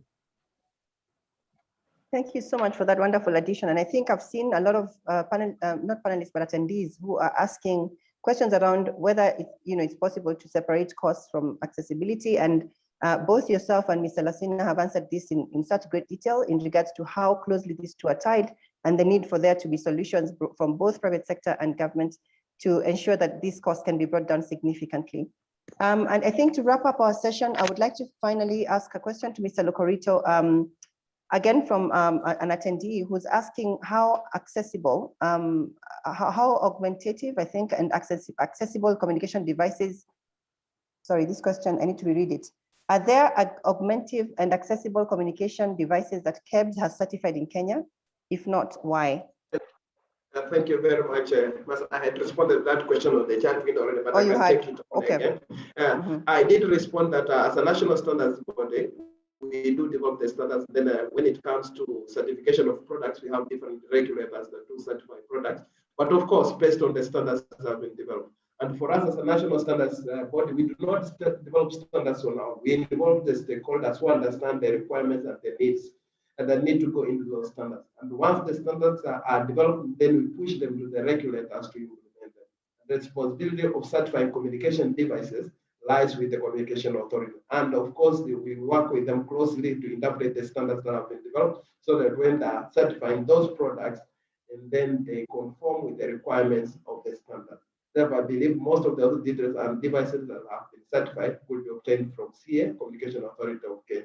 Thank you so much for that wonderful addition. And I think I've seen a lot of not panelists, but attendees who are asking questions around whether it's possible to separate costs from accessibility. And both yourself and Mr. Lassina have answered this in such great detail in regards to how closely these two are tied, and the need for there to be solutions from both private sector and government to ensure that these costs can be brought down significantly. And I think to wrap up our session, I would like to finally ask a question to Mr. Locorito, again from an attendee who's asking how accessible, how augmentative, I think, and accessible communication devices. Sorry, this question, I need to reread it. Are there augmentative and accessible communication devices that CAAD has certified in Kenya? If not, why? Thank you very much. I had responded to that question on the chat window already, but I can take it on again. I did respond that as a national standards body, we do develop the standards. Then when it comes to certification of products, we have different regulators that do certify products. But of course, based on the standards that have been developed. And for us as a national standards body, we do not develop standards on our own. We involve the stakeholders who understand the requirements and the needs and that need to go into those standards. And once the standards are developed, then we push them to the regulators to implement them. The responsibility of certifying communication devices lies with the communication authority. And of course, we work with them closely to interpret the standards that have been developed, so that when they are certifying those products, and then they conform with the requirements of the standard. Therefore, I believe most of the other details and devices that have been certified will be obtained from CA, Communication Authority of Kenya.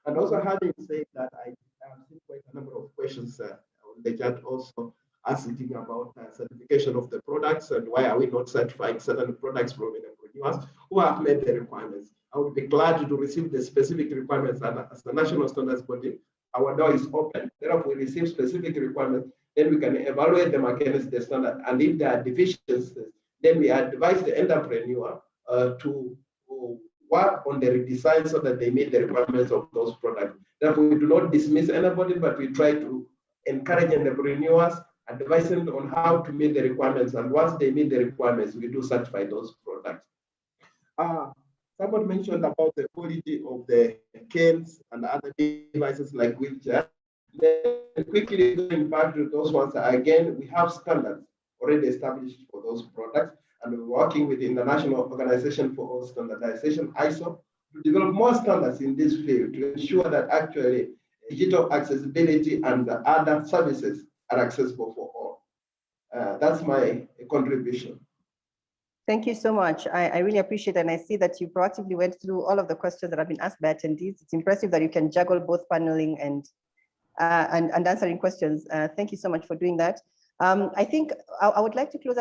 And also, having said that, I have seen quite a number of questions on the chat also asking about certification of the products and why are we not certifying certain products from entrepreneurs who have met the requirements. I would be glad to receive the specific requirements, and as the national standards body, our door is open. Therefore, we receive specific requirements, then we can evaluate them against the standard. And if there are deficiencies, then we advise the entrepreneur to work on the redesign so that they meet the requirements of those products. Therefore, we do not dismiss anybody, but we try to encouraging entrepreneurs, advising them on how to meet the requirements. And once they meet the requirements, we do certify those products. Someone mentioned about the quality of the canes and other devices like wheelchair. Then quickly going back to those ones, again, we have standards already established for those products, and we're working with the International Organization for Standardization, ISO, to develop more standards in this field to ensure that actually digital accessibility and the other services are accessible for all. That's my contribution. Thank you so much. I really appreciate it. And I see that you proactively went through all of the questions that have been asked by attendees. It's impressive that you can juggle both paneling and answering questions. Thank you so much for doing that. I think I would like to close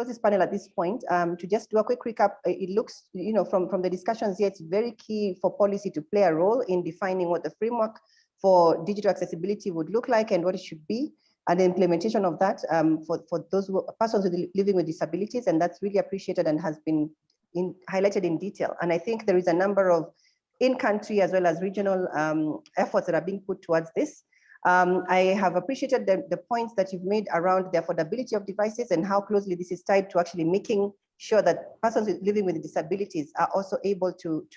this panel at this point to just do a quick recap. It looks, from the discussions here, it's very key for policy to play a role in defining what the framework for digital accessibility would look like and what it should be, and the implementation of that for those persons living with disabilities, and that's really appreciated and has been highlighted in detail. And I think there is a number of in-country as well as regional efforts that are being put towards this. I have appreciated the points that you've made around the affordability of devices and how closely this is tied to actually making sure that persons living with disabilities are also able to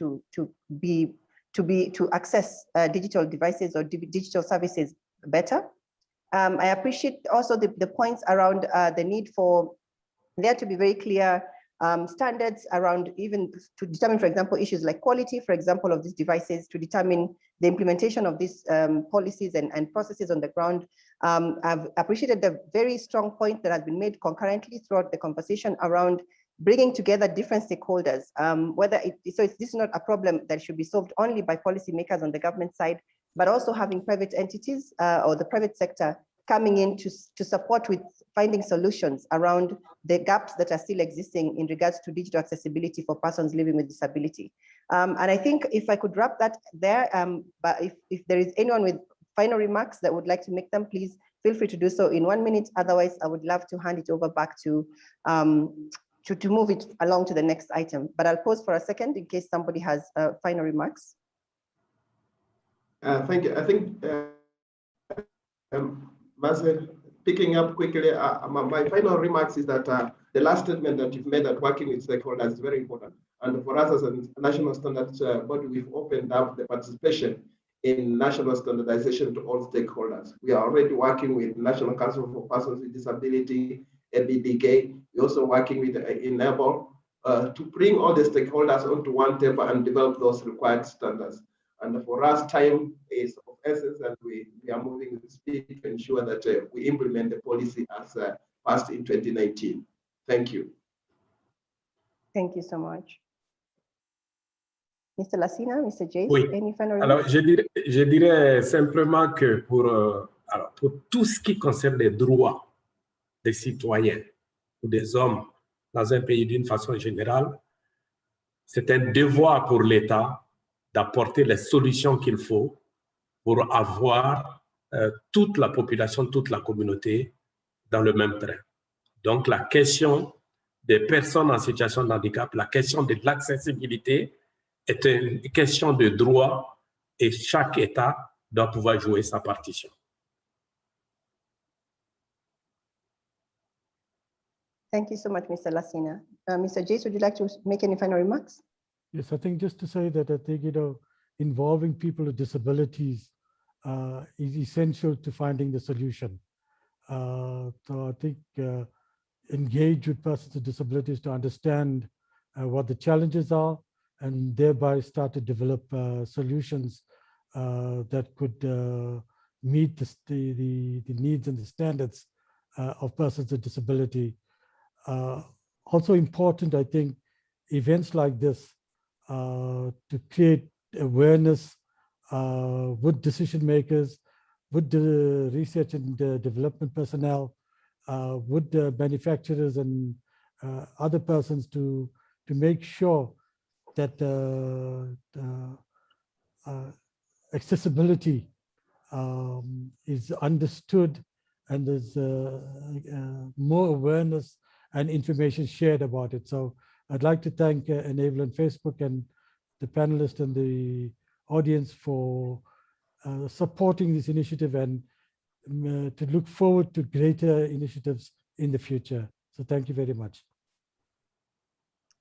access digital devices or digital services better. I appreciate also the points around the need for there to be very clear standards around even to determine, for example, issues like quality, for example, of these devices, to determine the implementation of these policies and processes on the ground. I've appreciated the very strong point that has been made concurrently throughout the conversation around bringing together different stakeholders, this is not a problem that should be solved only by policymakers on the government side, but also having private entities or the private sector coming in to support with finding solutions around the gaps that are still existing in regards to digital accessibility for persons living with disability. And I think if I could wrap that there, but if there is anyone with final remarks that would like to make them, please feel free to do so in 1 minute. Otherwise, I would love to hand it over back to move it along to the next item. But I'll pause for a second in case somebody has final remarks. Thank you. I think, Marcel, picking up quickly, my final remarks is that the last statement that you've made, that working with stakeholders is very important. And for us as a national standards body, we've opened up the participation in national standardization to all stakeholders. We are already working with National Council for Persons with Disability, ABDK. We're also working with Enable to bring all the stakeholders onto one table and develop those required standards. And for us, time is of essence, and we are moving with speed to ensure that we implement the policy as passed in 2019. Thank you. Thank you so much. Mr. Lassina, Mr. Jace, oui. Any final Alors, remarks? je dirais simplement que pour tout ce qui concerne les droits des citoyens ou des hommes dans un pays d'une façon générale, c'est un devoir pour l'État d'apporter les solutions qu'il faut pour avoir toute la population, toute la communauté dans le même train. Donc, la question des personnes en situation de handicap, la question de l'accessibilité est une question de droit et chaque État doit pouvoir jouer sa partition. Thank you so much, Mr. Lassina. Mr. Jace, would you like to make any final remarks? Yes, I think just to say that I think, involving people with disabilities is essential to finding the solution. So I think engage with persons with disabilities to understand what the challenges are, and thereby start to develop solutions that could meet the needs and the standards of persons with disability. Also important, I think, events like this to create awareness with decision makers, with the research and development personnel, with the manufacturers and other persons to make sure that accessibility is understood, and there's more awareness and information shared about it. So I'd like to thank Enable and Facebook and the panelists and the audience for supporting this initiative and to look forward to greater initiatives in the future. So thank you very much.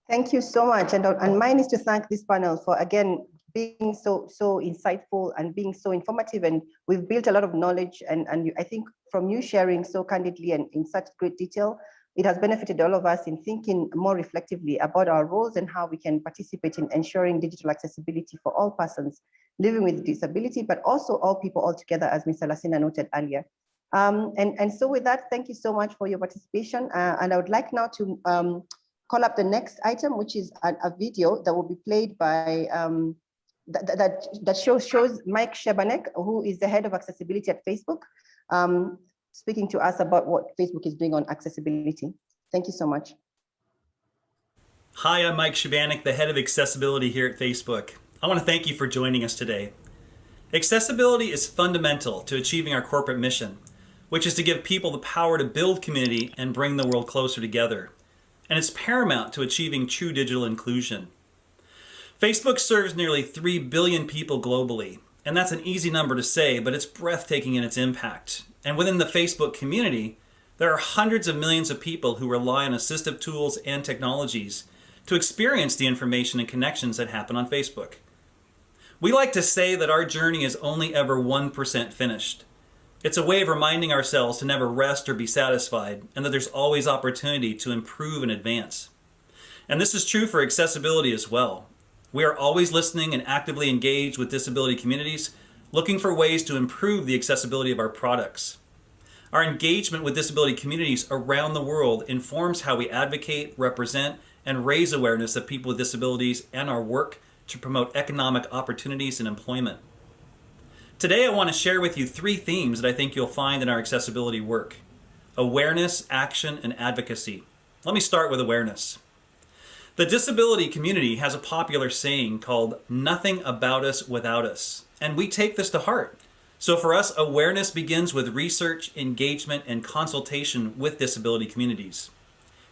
Thank you so much. And mine is to thank this panel for, again, being so insightful and being so informative. And we've built a lot of knowledge. And I think from you sharing so candidly and in such great detail, it has benefited all of us in thinking more reflectively about our roles and how we can participate in ensuring digital accessibility for all persons living with disability, but also all people altogether, as Mr. Lassina noted earlier. And so with that, thank you so much for your participation. And I would like now to call up the next item, which is a video that will be played by, that shows Mike Shebanek, who is the head of accessibility at Facebook, speaking to us about what Facebook is doing on accessibility. Thank you so much. Hi, I'm Mike Shebanek, the head of accessibility here at Facebook. I want to thank you for joining us today. Accessibility is fundamental to achieving our corporate mission, which is to give people the power to build community and bring the world closer together. And it's paramount to achieving true digital inclusion. Facebook serves nearly 3 billion people globally, and that's an easy number to say, but it's breathtaking in its impact. And within the Facebook community, there are hundreds of millions of people who rely on assistive tools and technologies to experience the information and connections that happen on Facebook. We like to say that our journey is only ever 1% finished. It's a way of reminding ourselves to never rest or be satisfied, and that there's always opportunity to improve and advance. And this is true for accessibility as well. We are always listening and actively engaged with disability communities, looking for ways to improve the accessibility of our products. Our engagement with disability communities around the world informs how we advocate, represent, and raise awareness of people with disabilities and our work to promote economic opportunities and employment. Today, I want to share with you 3 themes that I think you'll find in our accessibility work: awareness, action, and advocacy. Let me start with awareness. The disability community has a popular saying called "nothing about us without us," and we take this to heart. So for us, awareness begins with research, engagement, and consultation with disability communities.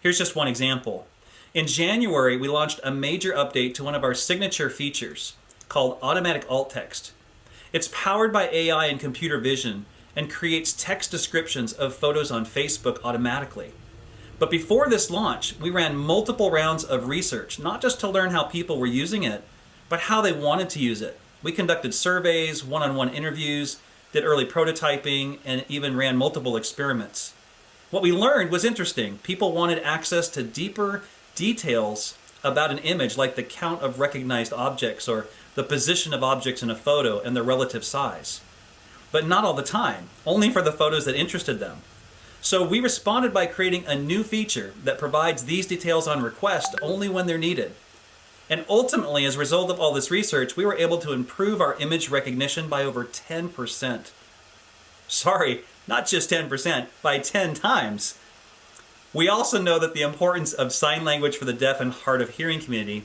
Here's just one example. In January, we launched a major update to one of our signature features called Automatic Alt Text. It's powered by AI and computer vision and creates text descriptions of photos on Facebook automatically. But before this launch, we ran multiple rounds of research, not just to learn how people were using it, but how they wanted to use it. We conducted surveys, one-on-one interviews, did early prototyping, and even ran multiple experiments. What we learned was interesting. People wanted access to deeper details about an image, like the count of recognized objects or the position of objects in a photo and their relative size. But not all the time, only for the photos that interested them. So we responded by creating a new feature that provides these details on request only when they're needed. And ultimately, as a result of all this research, we were able to improve our image recognition by over 10%. Sorry, not just 10%, by 10 times. We also know that the importance of sign language for the deaf and hard of hearing community,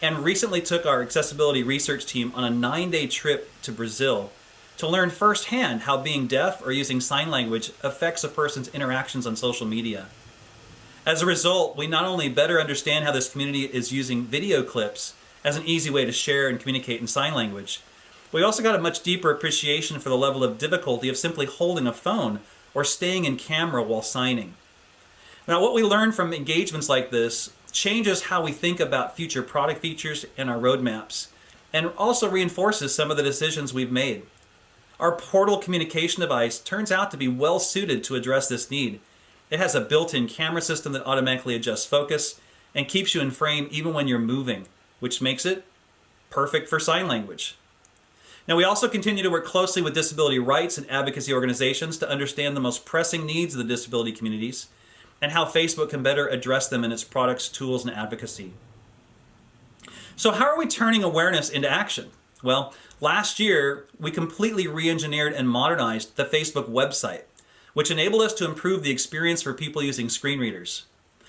and recently took our accessibility research team on a 9-day trip to Brazil to learn firsthand how being deaf or using sign language affects a person's interactions on social media. As a result, we not only better understand how this community is using video clips as an easy way to share and communicate in sign language, we also got a much deeper appreciation for the level of difficulty of simply holding a phone or staying in camera while signing. Now, what we learn from engagements like this changes how we think about future product features and our roadmaps, and also reinforces some of the decisions we've made. Our portal communication device turns out to be well suited to address this need. It has a built-in camera system that automatically adjusts focus and keeps you in frame even when you're moving, which makes it perfect for sign language. Now, we also continue to work closely with disability rights and advocacy organizations to understand the most pressing needs of the disability communities and how Facebook can better address them in its products, tools, and advocacy. So how are we turning awareness into action? Well, last year, we completely re-engineered and modernized the Facebook website, which enabled us to improve the experience for people using screen readers.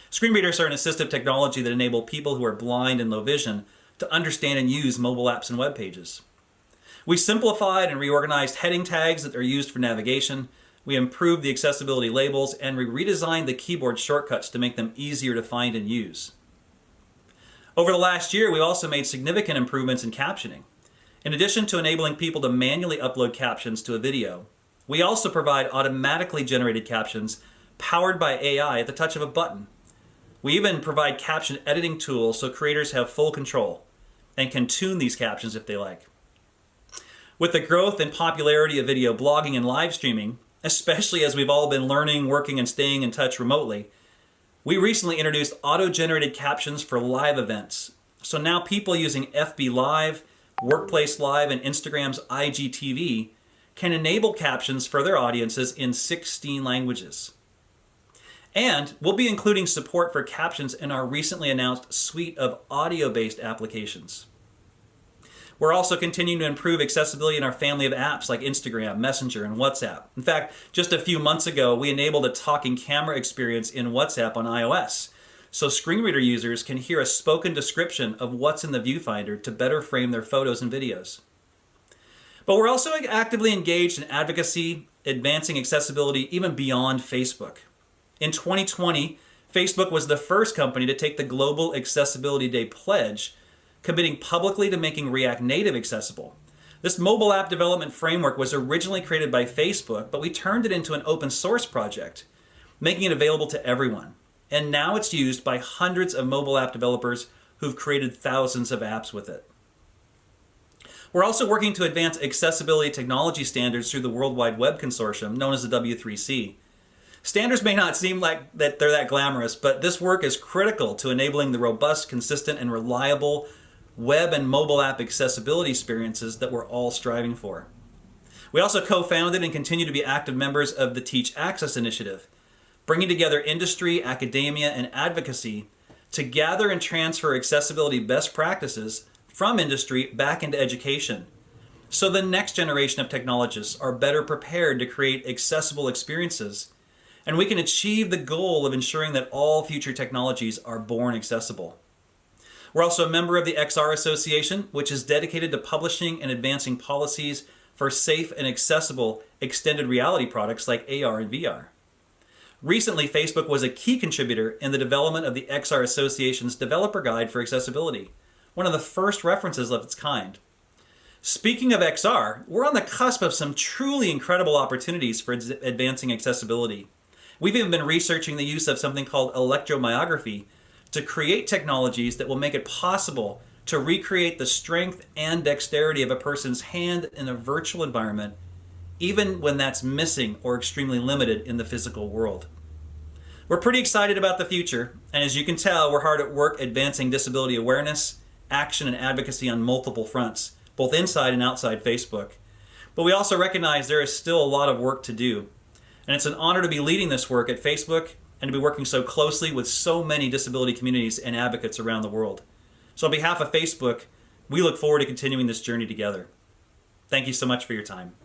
Screen readers are an assistive technology that enable people who are blind and low vision to understand and use mobile apps and web pages. We simplified and reorganized heading tags that are used for navigation. We improved the accessibility labels, and we redesigned the keyboard shortcuts to make them easier to find and use. Over the last year, we also made significant improvements in captioning. In addition to enabling people to manually upload captions to a video, We also provide automatically generated captions powered by AI at the touch of a button. We even provide caption editing tools so creators have full control and can tune these captions if they like. With the growth and popularity of video blogging and live streaming, especially as we've all been learning, working, and staying in touch remotely, we recently introduced auto-generated captions for live events. So now people using FB Live, Workplace Live, and Instagram's IGTV can enable captions for their audiences in 16 languages. And we'll be including support for captions in our recently announced suite of audio-based applications. We're also continuing to improve accessibility in our family of apps like Instagram, Messenger, and WhatsApp. In fact, just a few months ago, we enabled a talking camera experience in WhatsApp on iOS, so screen reader users can hear a spoken description of what's in the viewfinder to better frame their photos and videos. But we're also actively engaged in advocacy, advancing accessibility even beyond Facebook. In 2020, Facebook was the first company to take the Global Accessibility Day pledge, committing publicly to making React Native accessible. This mobile app development framework was originally created by Facebook, but we turned it into an open source project, making it available to everyone. And now it's used by hundreds of mobile app developers who've created thousands of apps with it. We're also working to advance accessibility technology standards through the World Wide Web Consortium, known as the W3C. Standards may not seem like that they're that glamorous, but this work is critical to enabling the robust, consistent, and reliable web and mobile app accessibility experiences that we're all striving for. We also co-founded and continue to be active members of the Teach Access Initiative, bringing together industry, academia, and advocacy to gather and transfer accessibility best practices from industry back into education, so the next generation of technologists are better prepared to create accessible experiences, and we can achieve the goal of ensuring that all future technologies are born accessible. We're also a member of the XR Association, which is dedicated to publishing and advancing policies for safe and accessible extended reality products like AR and VR. Recently, Facebook was a key contributor in the development of the XR Association's Developer Guide for Accessibility, one of the first references of its kind. Speaking of XR, we're on the cusp of some truly incredible opportunities for advancing accessibility. We've even been researching the use of something called electromyography to create technologies that will make it possible to recreate the strength and dexterity of a person's hand in a virtual environment, even when that's missing or extremely limited in the physical world. We're pretty excited about the future, and as you can tell, we're hard at work advancing disability awareness, action, and advocacy on multiple fronts, both inside and outside Facebook. But we also recognize there is still a lot of work to do, and it's an honor to be leading this work at Facebook and to be working so closely with so many disability communities and advocates around the world. So on behalf of Facebook, we look forward to continuing this journey together. Thank you so much for your time.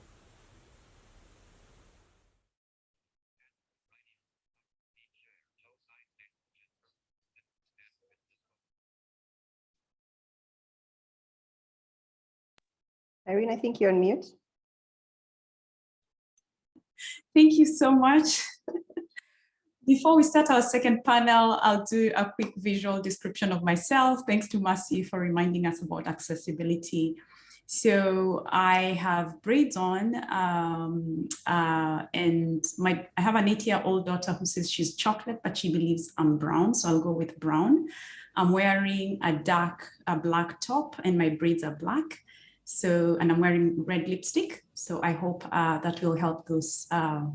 Irene, I think you're on mute. Thank you so much. Before we start our second panel, I'll do a quick visual description of myself. Thanks to Mercy for reminding us about accessibility. So I have braids on, and I have an 8-year-old daughter who says she's chocolate, but she believes I'm brown, so I'll go with brown. I'm wearing a black top, and my braids are black. So, and I'm wearing red lipstick. So I hope that will help those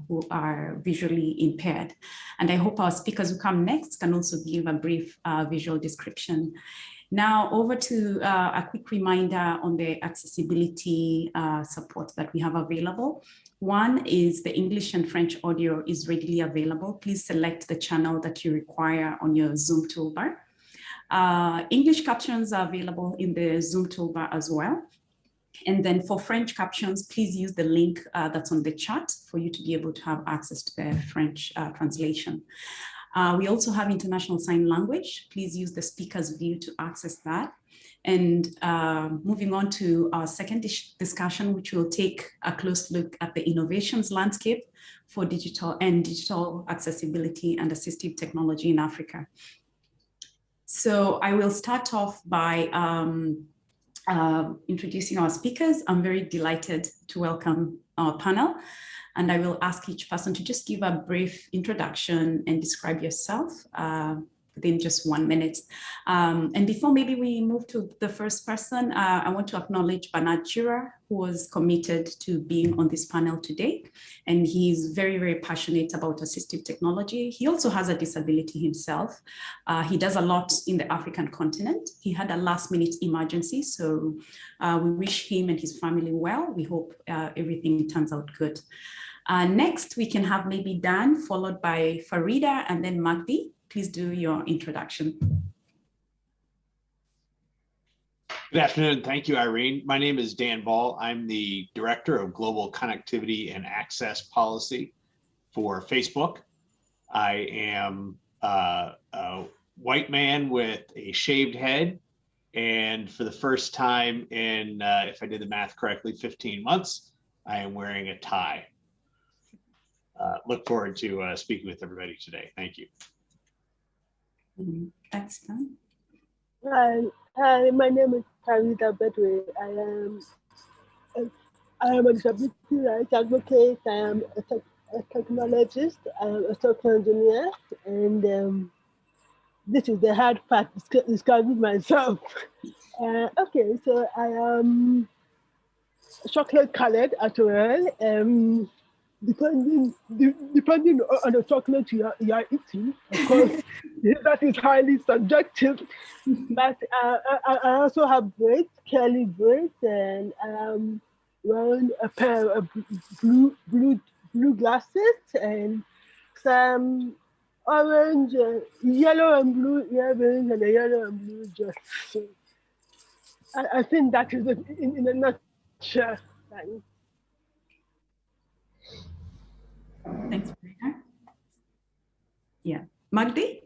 who are visually impaired. And I hope our speakers who come next can also give a brief visual description. Now over to a quick reminder on the accessibility support that we have available. One is the English and French audio is readily available. Please select the channel that you require on your Zoom toolbar. English captions are available in the Zoom toolbar as well. And then for French captions, please use the link that's on the chat for you to be able to have access to the French translation. We also have international sign language. Please use the speaker's view to access that. And moving on to our second discussion, which will take a close look at the innovations landscape for digital accessibility and assistive technology in Africa. So I will start off by introducing our speakers. I'm very delighted to welcome our panel. And I will ask each person to just give a brief introduction and describe yourself within just 1 minute. And before maybe we move to the first person, I want to acknowledge Bernard Chira, who was committed to being on this panel today. And he's very, very passionate about assistive technology. He also has a disability himself. He does a lot in the African continent. He had a last-minute emergency, so we wish him and his family well. We hope everything turns out good. Next, we can have maybe Dan, followed by Farida, and then Magdi. Please do your introduction. Good afternoon. Thank you, Irene. My name is Dan Ball. I'm the Director of Global Connectivity and Access Policy for Facebook. I am a white man with a shaved head. And for the first time in, if I did the math correctly, 15 months, I am wearing a tie. Look forward to speaking with everybody today. Thank you. Excellent. Hi, my name is Farida Bedwe. I am a disability rights advocate. I am a technologist. I am a software engineer, and this is the hard part, describing myself. Okay, so I am chocolate colored as well. Depending on the chocolate you are eating, of course, that is highly subjective. But I also have braids, curly braids, and I am wearing a pair of blue glasses and some orange, yellow and blue earrings and a yellow and blue dress. So I think that is it in a nutshell. Thanks, Farida. Yeah, Magdi?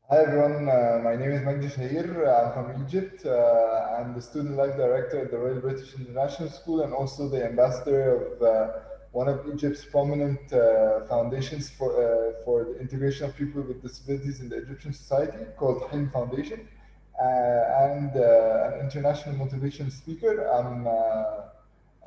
Hi everyone, my name is Magdi Shahir. I'm from Egypt. I'm the Student Life Director at the Royal British International School and also the ambassador of one of Egypt's prominent foundations for the integration of people with disabilities in the Egyptian society called HIM Foundation, and an international motivation speaker.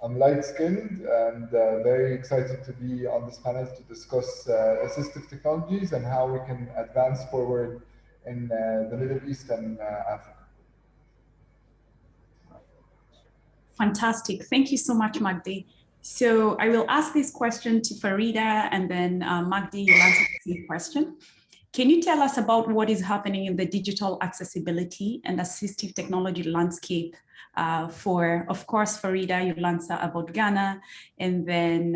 I'm light-skinned and very excited to be on this panel to discuss assistive technologies and how we can advance forward in the Middle East and Africa. Fantastic. Thank you so much, Magdi. So I will ask this question to Farida, and then Magdi, you'll answer the same question. Can you tell us about what is happening in the digital accessibility and assistive technology landscape for, of course, Farida, you'll answer about Ghana, and then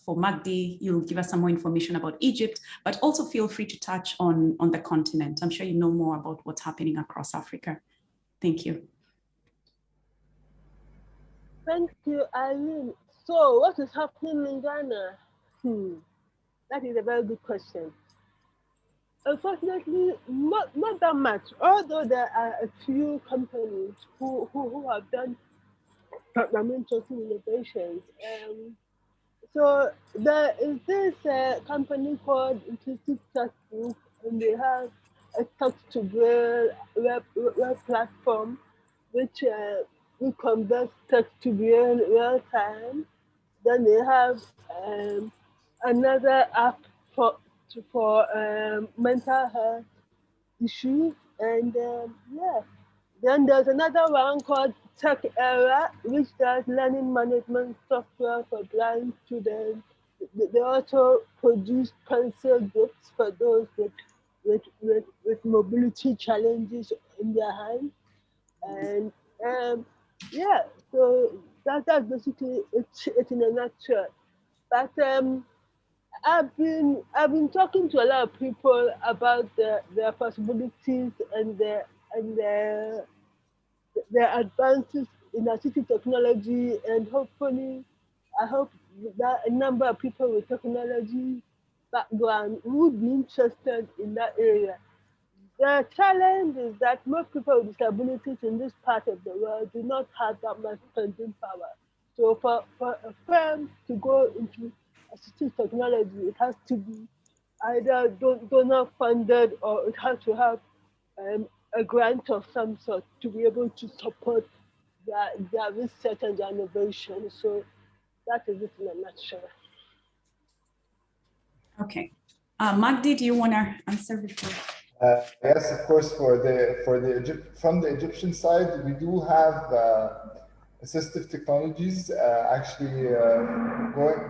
for Magdi, you'll give us some more information about Egypt, but also feel free to touch on the continent. I'm sure you know more about what's happening across Africa. Thank you. Thank you, Irene. So what is happening in Ghana? That is a very good question. Unfortunately, not that much, although there are a few companies who have done interesting innovations. So there is this company called Inclusive Textbook, and they have a text-to-braille web platform which converts text to braille real time. Then they have another app for mental health issues, and yeah. Then there's another one called Tech Era, which does learning management software for blind students. They also produce pencil books for those with mobility challenges in their hands. And yeah, so that's basically it in a nutshell. But I've been talking to a lot of people about their possibilities and their advances in assistive technology, and hopefully, I hope that a number of people with technology background would be interested in that area. The challenge is that most people with disabilities in this part of the world do not have that much spending power. So for a firm to go into assistive technology, it has to be either donor funded, or it has to have a grant of some sort to be able to support their research and their innovation. So that is it in a nutshell. Okay. Magdi, do you want to answer before? Yes, of course. From the Egyptian side, we do have assistive technologies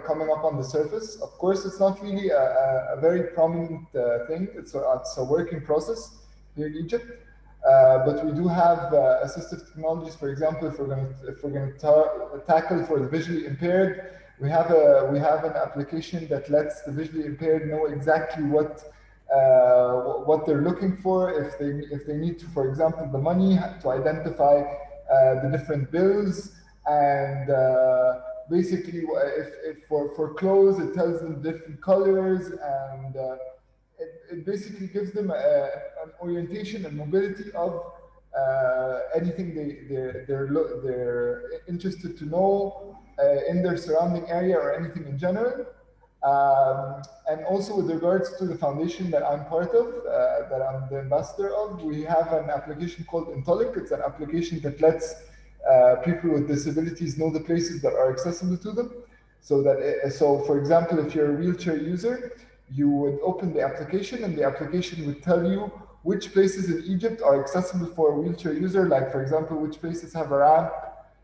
coming up on the surface. Of course, it's not really a very prominent thing. It's a working process here in Egypt. But we do have assistive technologies. For example, if we're going to tackle for the visually impaired, we have an application that lets the visually impaired know exactly what they're looking for. If they need to, for example, the money, to identify the different bills, and basically, if for clothes, it tells them different colors, and it basically gives them an orientation and mobility of anything they're interested to know in their surrounding area or anything in general. And also with regards to the foundation that I'm part of, that I'm the ambassador of, we have an application called Intolic. It's an application that lets people with disabilities know the places that are accessible to them. So for example, if you're a wheelchair user, you would open the application and the application would tell you which places in Egypt are accessible for a wheelchair user, like for example, which places have a ramp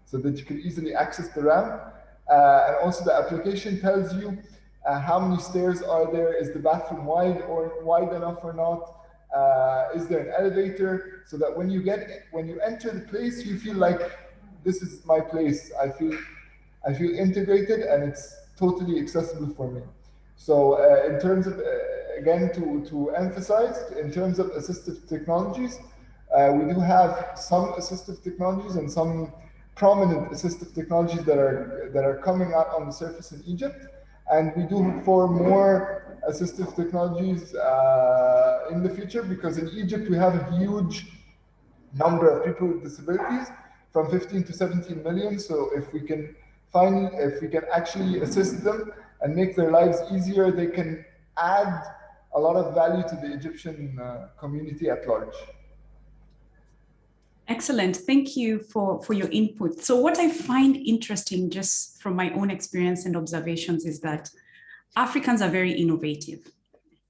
so that you can easily access the ramp. And also the application tells you how many stairs are there, is the bathroom wide enough or not, is there an elevator, so that when you enter the place, you feel like this is my place. I feel integrated and it's totally accessible for me. So in terms of, again, to emphasize, in terms of assistive technologies, we do have some assistive technologies and some prominent assistive technologies that are coming out on the surface in Egypt. And we do look for more assistive technologies in the future, because in Egypt we have a huge number of people with disabilities, from 15 to 17 million. So if we can actually assist them and make their lives easier, they can add a lot of value to the Egyptian community at large. Excellent. Thank you for your input. So what I find interesting, just from my own experience and observations, is that Africans are very innovative.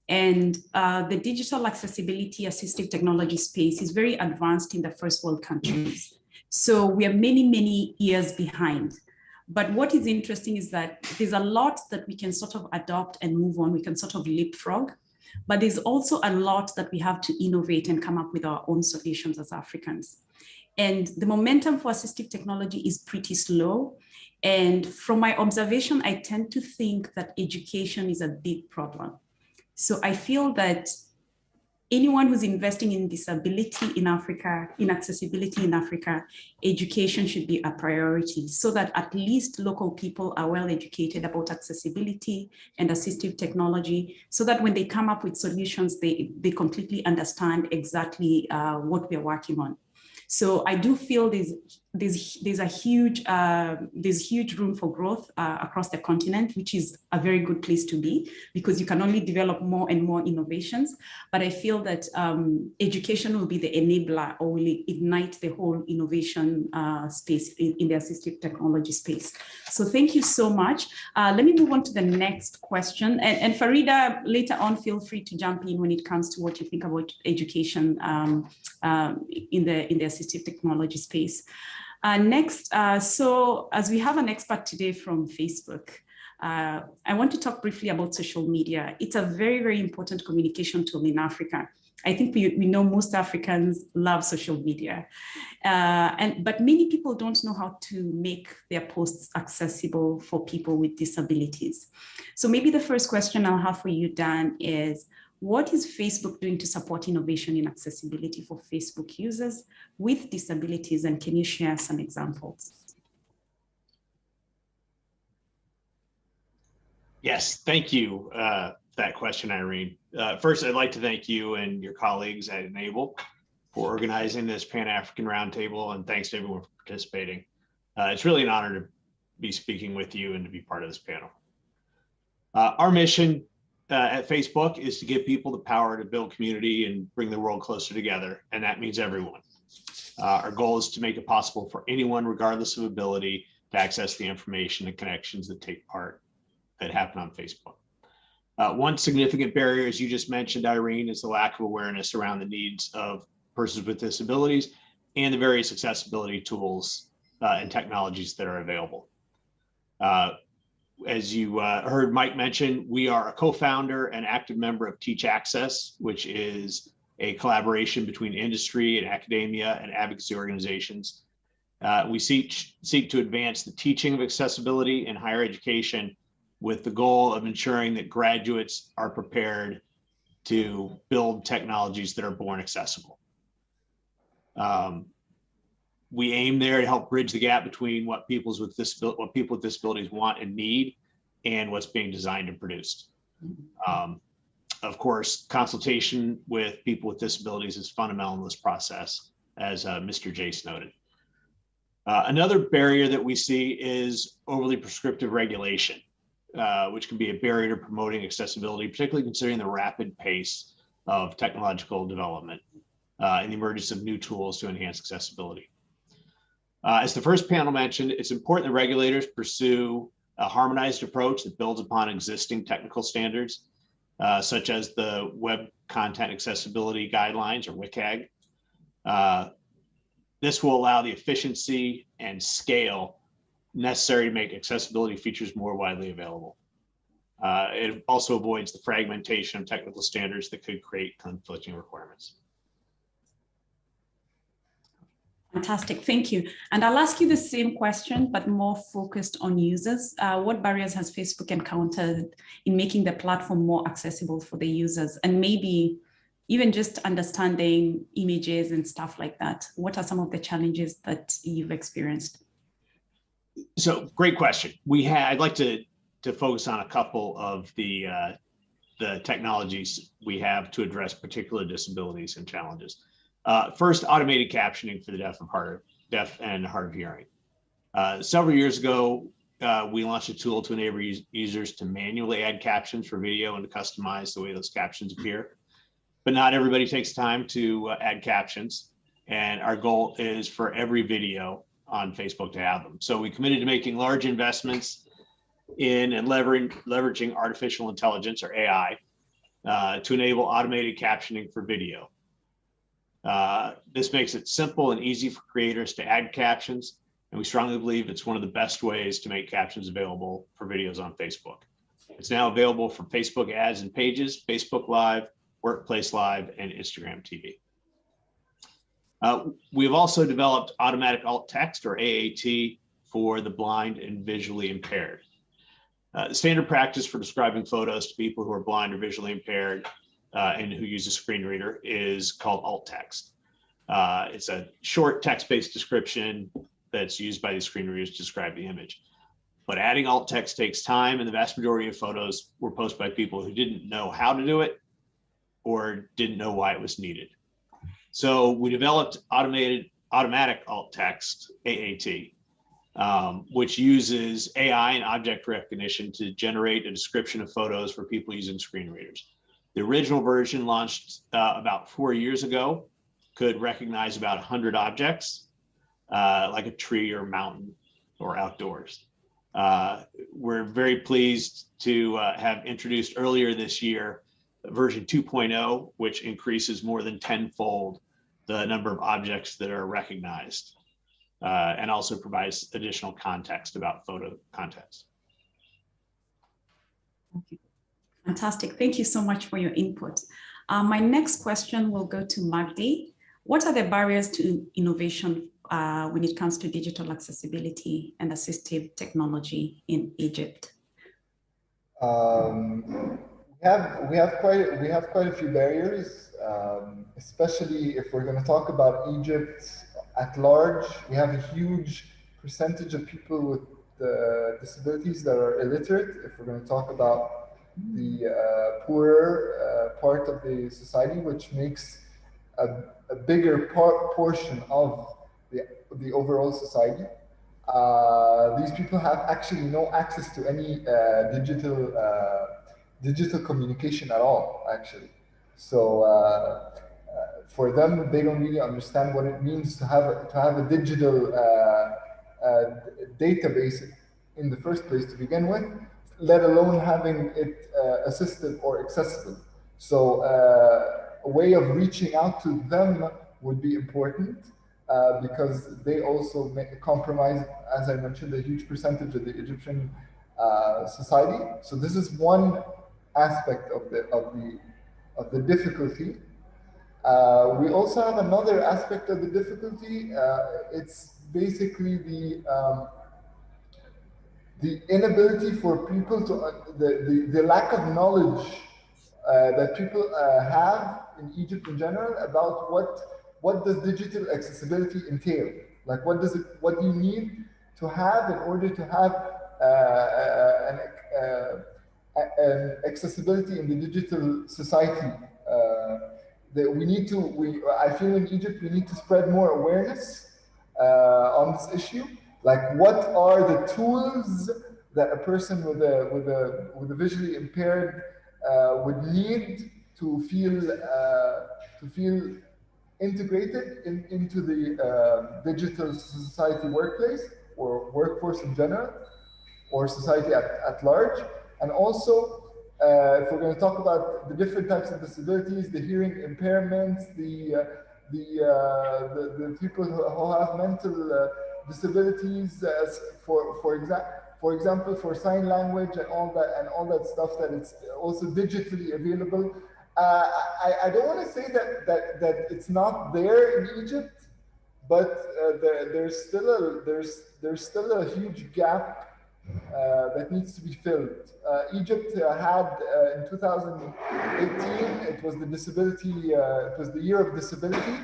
And the digital accessibility assistive technology space is very advanced in the first world countries. So we are many, many years behind. But what is interesting is that there's a lot that we can sort of adopt and move on. We can sort of leapfrog. But there's also a lot that we have to innovate and come up with our own solutions as Africans. And the momentum for assistive technology is pretty slow. And from my observation, I tend to think that education is a big problem. So I feel that anyone who's investing in disability in Africa, in accessibility in Africa, education should be a priority, so that at least local people are well educated about accessibility and assistive technology, so that when they come up with solutions, they completely understand exactly what we're working on. So I do feel there's huge room for growth across the continent, which is a very good place to be, because you can only develop more and more innovations. But I feel that education will be the enabler, or will ignite the whole innovation space in the assistive technology space. So thank you so much. Let me move on to the next question. And Farida, later on, feel free to jump in when it comes to what you think about education in the assistive technology space. Next, so as we have an expert today from Facebook, I want to talk briefly about social media. It's a very, very important communication tool in Africa. I think we know most Africans love social media, but many people don't know how to make their posts accessible for people with disabilities. So maybe the first question I'll have for you, Dan, is what is Facebook doing to support innovation in accessibility for Facebook users with disabilities? And can you share some examples? Yes, thank you for that question, Irene. First, I'd like to thank you and your colleagues at Enable for organizing this Pan-African Roundtable, and thanks to everyone for participating. It's really an honor to be speaking with you and to be part of this panel. Our mission at Facebook is to give people the power to build community and bring the world closer together, and that means everyone. Our goal is to make it possible for anyone, regardless of ability, to access the information and connections that happen on Facebook. One significant barrier, as you just mentioned, Irene, is the lack of awareness around the needs of persons with disabilities and the various accessibility tools and technologies that are available. As you heard Mike mention, we are a co-founder and active member of Teach Access, which is a collaboration between industry and academia and advocacy organizations. We seek to advance the teaching of accessibility in higher education with the goal of ensuring that graduates are prepared to build technologies that are born accessible. We aim there to help bridge the gap between what people with disabilities want and need and what's being designed and produced. Of course, consultation with people with disabilities is fundamental in this process, as Mr. Jace noted. Another barrier that we see is overly prescriptive regulation, which can be a barrier to promoting accessibility, particularly considering the rapid pace of technological development and the emergence of new tools to enhance accessibility. As the first panel mentioned, it's important that regulators pursue a harmonized approach that builds upon existing technical standards, such as the Web Content Accessibility Guidelines, or WCAG. This will allow the efficiency and scale necessary to make accessibility features more widely available. It also avoids the fragmentation of technical standards that could create conflicting requirements. Fantastic, thank you. And I'll ask you the same question, but more focused on users. What barriers has Facebook encountered in making the platform more accessible for the users? And maybe even just understanding images and stuff like that. What are some of the challenges that you've experienced? So great question. I'd like to focus on a couple of the technologies we have to address particular disabilities and challenges. First, automated captioning for the deaf and hard of hearing. Several years ago, we launched a tool to enable users to manually add captions for video and to customize the way those captions appear. But not everybody takes time to add captions, and our goal is for every video on Facebook to have them. So we committed to making large investments in and leveraging artificial intelligence, or AI, to enable automated captioning for video. This makes it simple and easy for creators to add captions, and we strongly believe it's one of the best ways to make captions available for videos on Facebook. It's now available for Facebook ads and pages, Facebook Live, Workplace Live, and Instagram TV. We've also developed automatic alt text, or AAT, for the blind and visually impaired. The standard practice for describing photos to people who are blind or visually impaired and who use a screen reader is called alt text. It's a short text-based description that's used by the screen readers to describe the image. But adding alt text takes time, and the vast majority of photos were posted by people who didn't know how to do it or didn't know why it was needed. So we developed automatic alt text, AAT, which uses AI and object recognition to generate a description of photos for people using screen readers. The original version, launched about 4 years ago, could recognize about 100 objects, like a tree or mountain or outdoors. We're very pleased to have introduced earlier this year version 2.0, which increases more than 10-fold the number of objects that are recognized, and also provides additional context about photo contents. Okay. Fantastic. Thank you so much for your input. My next question will go to Magdi. What are the barriers to innovation when it comes to digital accessibility and assistive technology in Egypt? We have quite a few barriers, especially if we're going to talk about Egypt at large. We have a huge percentage of people with disabilities that are illiterate. If we're going to talk about the poorer part of the society, which makes a bigger portion of the overall society. These people have actually no access to any digital digital communication at all, actually. So for them, they don't really understand what it means to have a digital database in the first place to begin with, let alone having it assisted or accessible. So a way of reaching out to them would be important because they also compromise, as I mentioned, a huge percentage of the Egyptian society. So this is one aspect of the difficulty. We also have another aspect of the difficulty. It's basically the inability for people to the lack of knowledge that people have in Egypt in general about what does digital accessibility entail. Like what do you need to have in order to have an accessibility in the digital society. I feel in Egypt we need to spread more awareness on this issue. Like, what are the tools that a person with a visually impaired would need to feel integrated into the digital society workplace or workforce in general, or society at large. And also, if we're going to talk about the different types of disabilities, the hearing impairments, the people who have mental disabilities, for example, for sign language and all that stuff that it's also digitally available. I don't want to say that it's not there in Egypt, but there's still a huge gap that needs to be filled. Egypt had in 2018, it was the year of disability,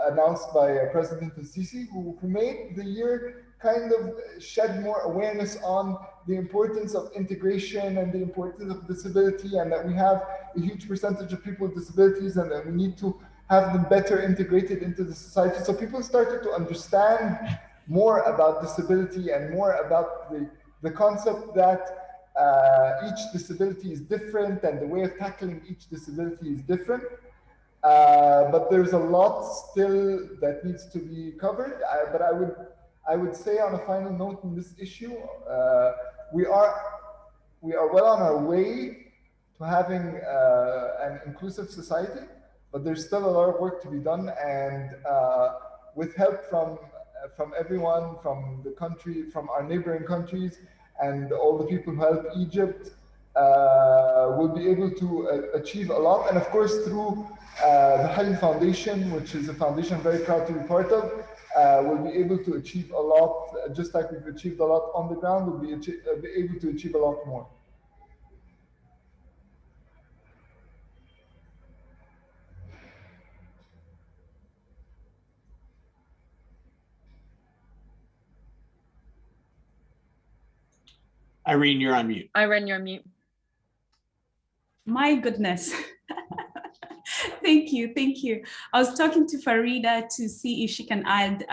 announced by President Sisi, who made the year kind of shed more awareness on the importance of integration and the importance of disability, and that we have a huge percentage of people with disabilities and that we need to have them better integrated into the society. So people started to understand more about disability and more about the concept that each disability is different and the way of tackling each disability is different. But there's a lot still that needs to be covered. But I would say on a final note in this issue, we are well on our way to having an inclusive society, but there's still a lot of work to be done. And with help from everyone, from the country, from our neighboring countries, and all the people who help Egypt, we'll be able to achieve a lot. And of course, through the Halim Foundation, which is a foundation I'm very proud to be part of, we'll be able to achieve a lot, just like we've achieved a lot on the ground, we'll be able to achieve a lot more. Irene, you're on mute. Irene, you're on mute. My goodness. Thank you. I was talking to Farida to see if she can add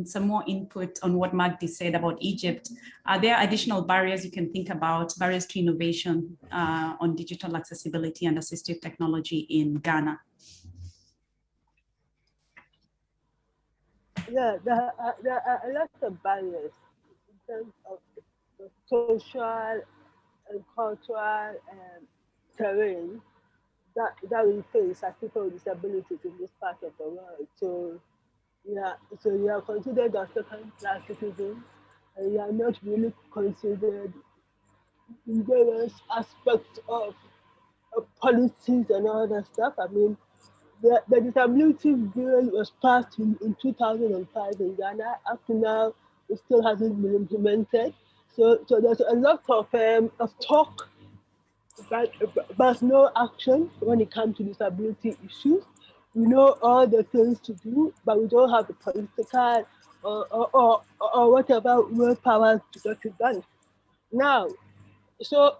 some more input on what Magdi said about Egypt. There are additional barriers you can think about, barriers to innovation on digital accessibility and assistive technology in Ghana. Yeah, there are a lot of barriers in terms of the social and cultural terrain that we face as people with disabilities in this part of the world. So you are considered as second-class citizens, and you are not really considered in various aspects of policies and all that stuff. I mean, the disability bill was passed in 2005 in Ghana. Up to now, it still hasn't been implemented. So there's a lot of talk, but no action when it comes to disability issues. We know all the things to do, but we don't have the political or whatever willpower to get it done. Now, so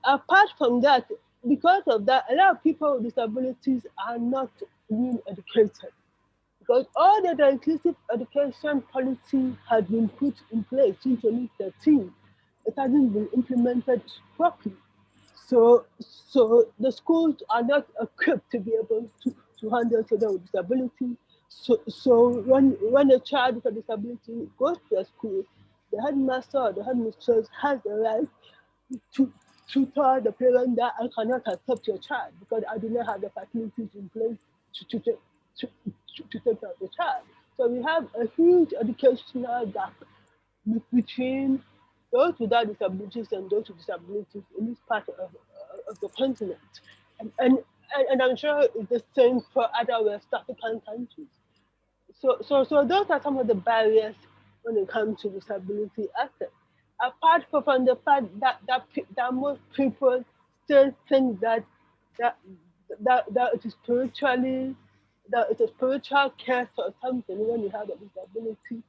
apart from that, because of that, a lot of people with disabilities are not being educated, because all the inclusive education policy has been put in place since 2013. It hasn't been implemented properly. So the schools are not equipped to be able to handle children with disability. So when a child with a disability goes to a school, the headmaster or the headmistress has the right to tell the parent that I cannot accept your child because I do not have the facilities in place to take care of the child. So we have a huge educational gap between those without disabilities and those with disabilities in this part of the continent. And I'm sure it's the same for other West African countries. So those are some of the barriers when it comes to disability access. Apart from the fact that most people still think that it is it's a spiritual curse or something when you have a disability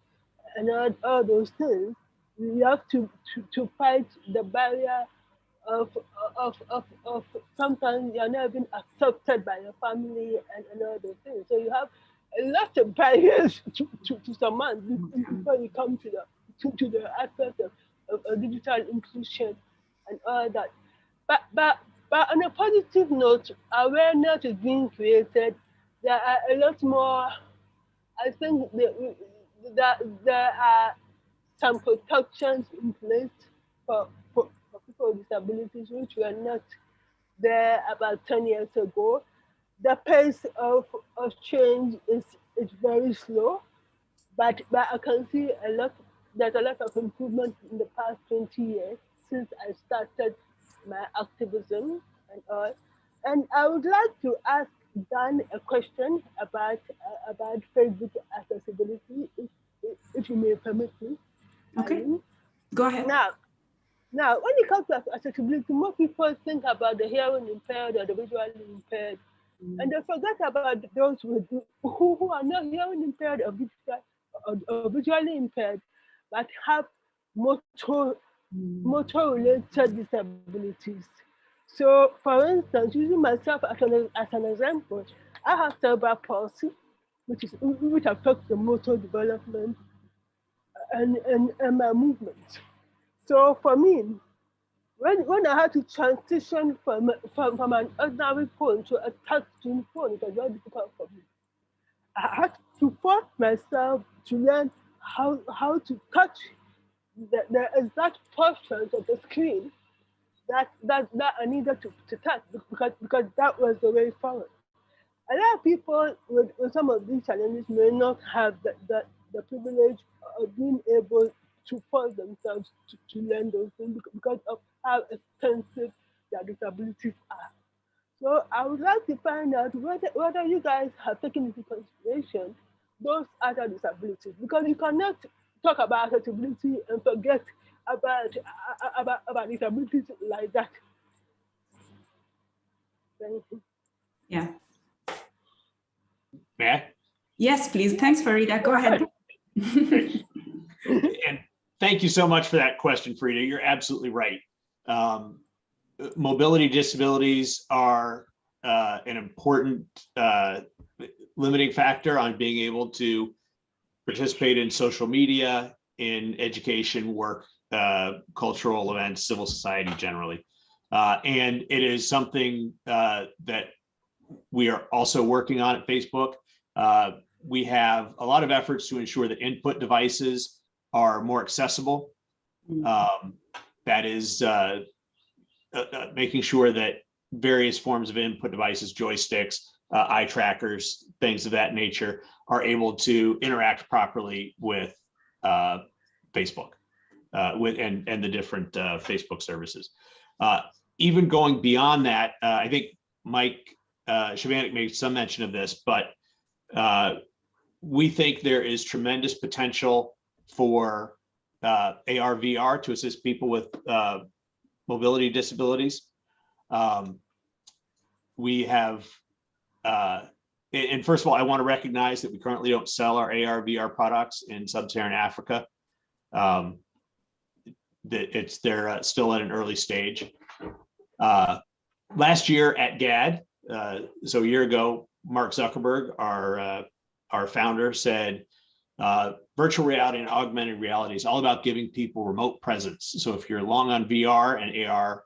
and all those things, we have to fight the barrier of sometimes you're not even accepted by your family and all those things. So you have a lot of barriers to surmount before you come to the aspect of digital inclusion and all that. But on a positive note, awareness is being created. There are a lot more. I think that there are some protections in place for people with disabilities, which were not there about 10 years ago. The pace of change is very slow, but I can see there's a lot of improvement in the past 20 years since I started my activism and all. And I would like to ask Dan a question about Facebook accessibility, if you may permit me. Okay, go ahead. Now, when it comes to accessibility, most people think about the hearing impaired or the visually impaired, and they forget about those who are not hearing impaired or visually impaired, but have motor-related disabilities. So, for instance, using myself as an example, I have cerebral palsy, which affects the motor development and my movement. So for me, when I had to transition from an ordinary phone to a touchscreen phone, it was very difficult for me. I had to force myself to learn how to touch the exact portions of the screen that I needed to touch because that was the way forward. A lot of people with some of these challenges may not have the privilege of being able to force themselves to learn those things because of how extensive their disabilities are. So I would like to find out whether you guys have taken into consideration those other disabilities, because you cannot talk about accessibility and forget about disabilities like that. Thank you. Yeah. Matt? Yes, please. Thanks, Farida. Go ahead. And thank you so much for that question, Farida. You're absolutely right. Mobility disabilities are an important limiting factor on being able to participate in social media, in education, work, cultural events, civil society generally. And it is something that we are also working on at Facebook. We have a lot of efforts to ensure that input devices are more accessible. That is making sure that various forms of input devices, joysticks, eye trackers, things of that nature, are able to interact properly with Facebook and the different Facebook services. Even going beyond that, I think Mike Shavanik made some mention of this, but we think there is tremendous potential for AR/VR to assist people with mobility disabilities. We have, and first of all, I want to recognize that we currently don't sell our AR/VR products in sub-Saharan Africa. They're still at an early stage. Last year at GAAD, so a year ago, Mark Zuckerberg, our founder, said, virtual reality and augmented reality is all about giving people remote presence. So if you're long on VR and AR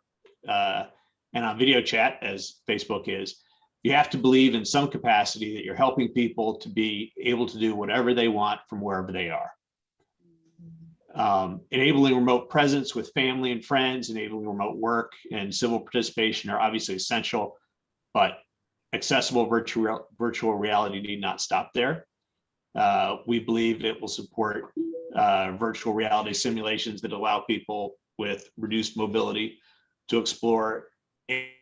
and on video chat, as Facebook is, you have to believe in some capacity that you're helping people to be able to do whatever they want from wherever they are. Enabling remote presence with family and friends, enabling remote work and civil participation are obviously essential, but accessible virtual reality need not stop there. We believe it will support virtual reality simulations that allow people with reduced mobility to explore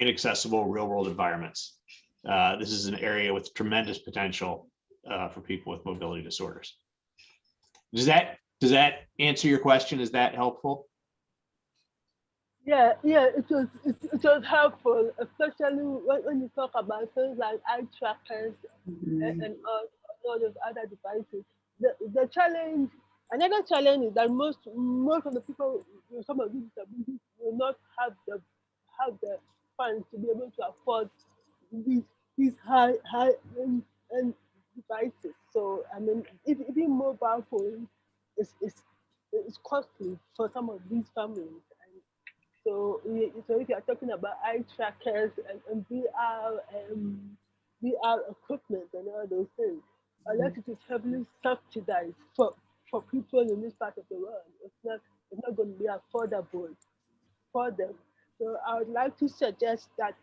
inaccessible real-world environments. This is an area with tremendous potential for people with mobility disorders. Does that answer your question? Is that helpful? Yeah, it was helpful, especially when you talk about things like eye trackers and all those other devices. The challenge, another challenge is that most of the people with some of these disabilities will not have the funds to be able to afford these high end devices. So I mean, even mobile phones is costly for some of these families. So if you're talking about eye trackers and VR equipment and all those things, unless it is heavily subsidized for people in this part of the world, it's not going to be affordable for them. So I would like to suggest that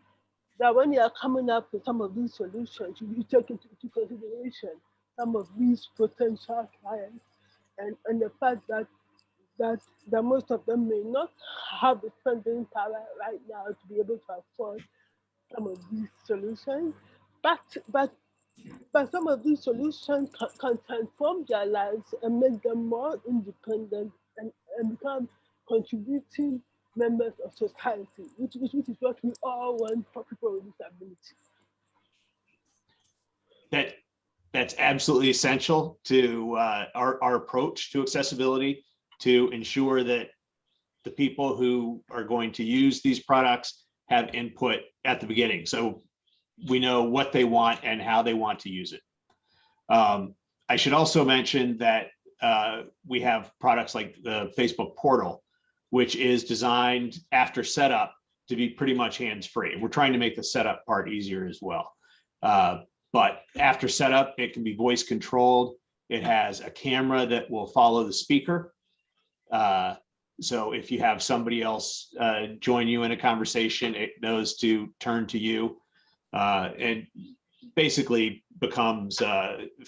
when you are coming up with some of these solutions, you take into consideration some of these potential clients and the fact that most of them may not have the spending power right now to be able to afford some of these solutions, but some of these solutions can transform their lives and make them more independent and become contributing members of society, which is what we all want for people with disabilities. That's absolutely essential to our approach to accessibility, to ensure that the people who are going to use these products have input at the beginning. So we know what they want and how they want to use it. I should also mention that we have products like the Facebook portal, which is designed after setup to be pretty much hands-free. We're trying to make the setup part easier as well. But after setup, it can be voice controlled. It has a camera that will follow the speaker. So if you have somebody else join you in a conversation, it knows to turn to you and basically becomes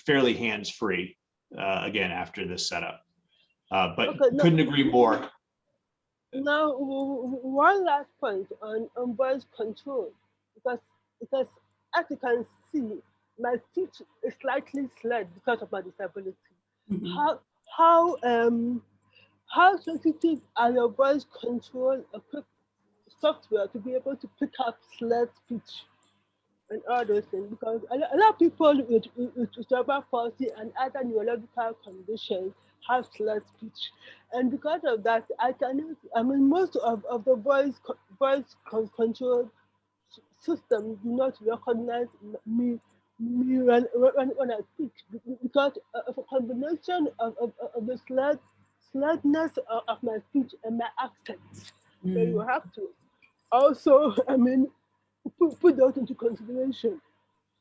fairly hands-free again after this setup. But okay, couldn't agree more. Now, one last point on voice control, because as you can see, my speech is slightly slurred because of my disability. How sensitive are your voice control equipped software to be able to pick up slurred speech and all those things? Because a lot of people with cerebral palsy and other neurological conditions have slurred speech, and because of that, most of the voice control systems do not recognize me when I speak, because of a combination of the slurredness of my speech and my accent. So you have to also, put that into consideration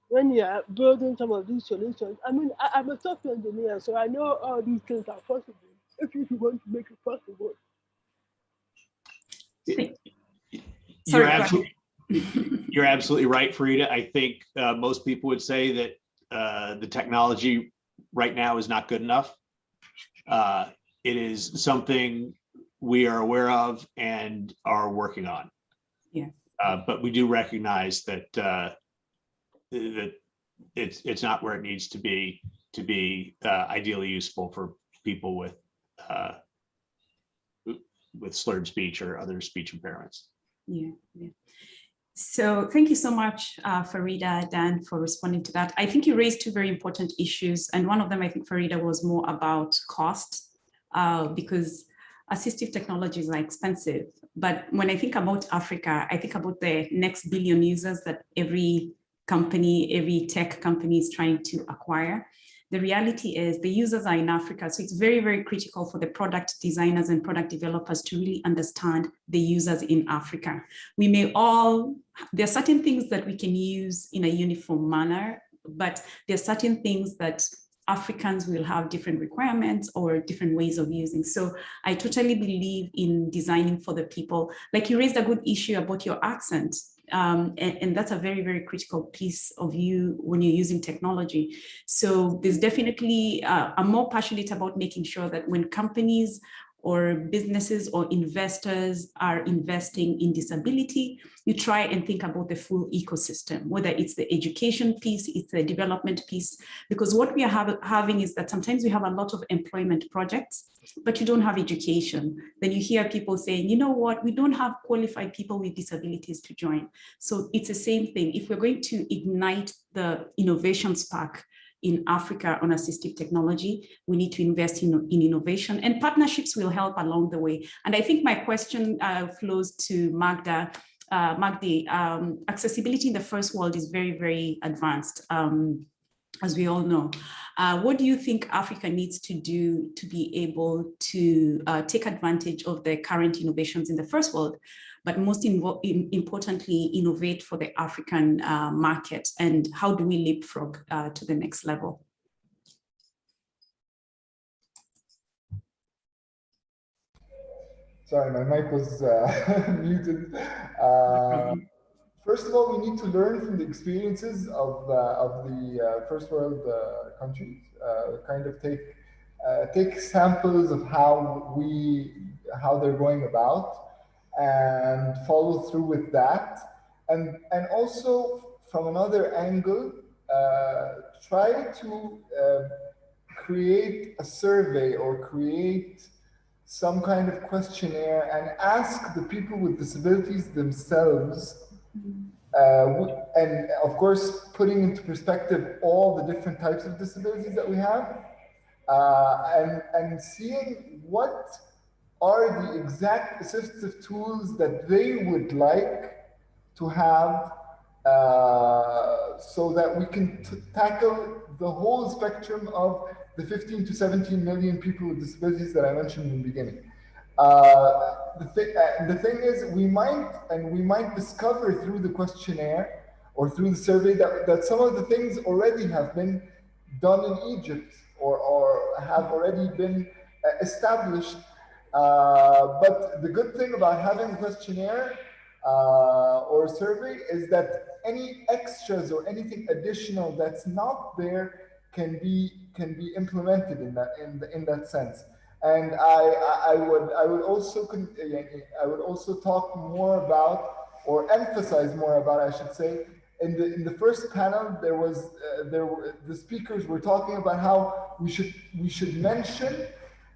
when you are building some of these solutions. I'm a software engineer, so I know all these things are possible if you want to make it possible. You're absolutely right, Farida. I think most people would say that the technology right now is not good enough. It is something we are aware of and are working on. Yeah. But we do recognize that that it's not where it needs to be ideally useful for people with slurred speech or other speech impairments. Yeah. So thank you so much, Farida, Dan, for responding to that. I think you raised two very important issues. And one of them, I think, Farida, was more about cost, because assistive technologies are expensive. But when I think about Africa, I think about the next billion users that every company, every tech company is trying to acquire. The reality is the users are in Africa. So it's very, very critical for the product designers and product developers to really understand the users in Africa. We may all, there are certain things that we can use in a uniform manner, but there are certain things that Africans will have different requirements or different ways of using. So I totally believe in designing for the people. Like you raised a good issue about your accent. And that's a very, very critical piece of you when you're using technology. So there's definitely, I'm more passionate about making sure that when companies or businesses or investors are investing in disability, you try and think about the full ecosystem, whether it's the education piece, it's the development piece, because what we are having is that sometimes we have a lot of employment projects, but you don't have education. Then you hear people saying, you know what, we don't have qualified people with disabilities to join. So it's the same thing. If we're going to ignite the innovation spark in Africa on assistive technology, we need to invest in innovation, and partnerships will help along the way. And I think my question flows to Magda. Magdi, accessibility in the first world is very, very advanced, as we all know. What do you think Africa needs to do to be able to take advantage of the current innovations in the first world, but most importantly, innovate for the African market? And how do we leapfrog to the next level? Sorry, my mic was muted. First of all, we need to learn from the experiences of the first world countries. Kind of take samples of how they're going about, and follow through with that, and also from another angle, try to create a survey or create some kind of questionnaire and ask the people with disabilities themselves, and of course putting into perspective all the different types of disabilities that we have, and seeing what are the exact assistive tools that they would like to have, so that we can tackle the whole spectrum of the 15 to 17 million people with disabilities that I mentioned in the beginning. The thing is, we might discover through the questionnaire or through the survey that some of the things already have been done in Egypt or have already been established. But the good thing about having a questionnaire or a survey is that any extras or anything additional that's not there can be implemented in that sense. And I would also talk more about, or emphasize more about, I should say, in the first panel the speakers were talking about how we should mention,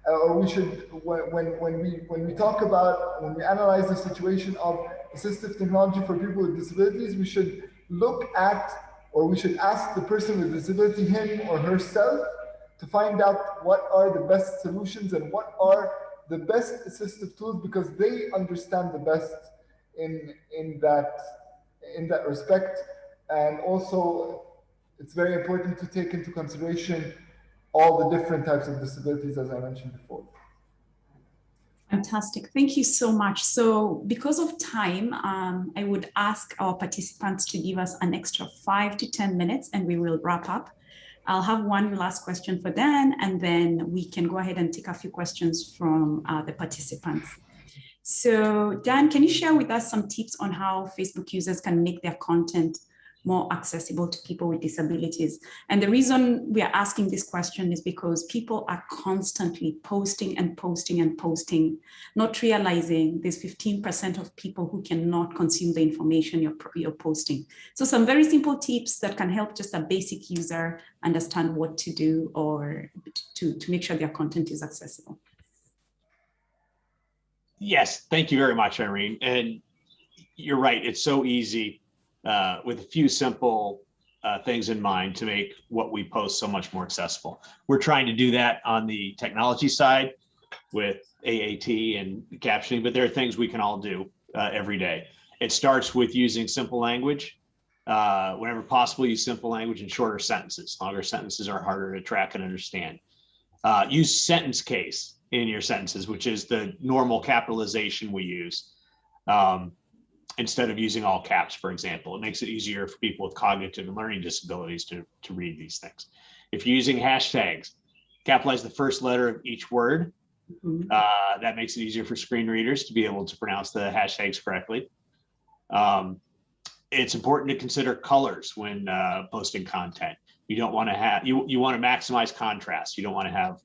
or we should, when we analyze the situation of assistive technology for people with disabilities, we should look at, or we should ask the person with disability, him or herself, to find out what are the best solutions and what are the best assistive tools, because they understand the best in that respect. And also, it's very important to take into consideration all the different types of disabilities, as I mentioned before. Fantastic. Thank you so much. So because of time, I would ask our participants to give us an extra 5 to 10 minutes and we will wrap up. I'll have one last question for Dan, and then we can go ahead and take a few questions from the participants. So Dan, can you share with us some tips on how Facebook users can make their content more accessible to people with disabilities? And the reason we are asking this question is because people are constantly posting and posting and posting, not realizing there's 15% of people who cannot consume the information you're posting. So some very simple tips that can help just a basic user understand what to do, or to make sure their content is accessible. Yes, thank you very much, Irene. And you're right, it's so easy with a few simple things in mind to make what we post so much more accessible. We're trying to do that on the technology side with AAT and captioning, but there are things we can all do every day. It starts with using simple language. Whenever possible, use simple language and shorter sentences. Longer sentences are harder to track and understand. Use sentence case in your sentences, which is the normal capitalization we use, instead of using all caps, for example. It makes it easier for people with cognitive and learning disabilities to read these things. If you're using hashtags, capitalize the first letter of each word. That makes it easier for screen readers to be able to pronounce the hashtags correctly. It's important to consider colors when posting content. You don't want to have, you want to maximize contrast. You don't want to have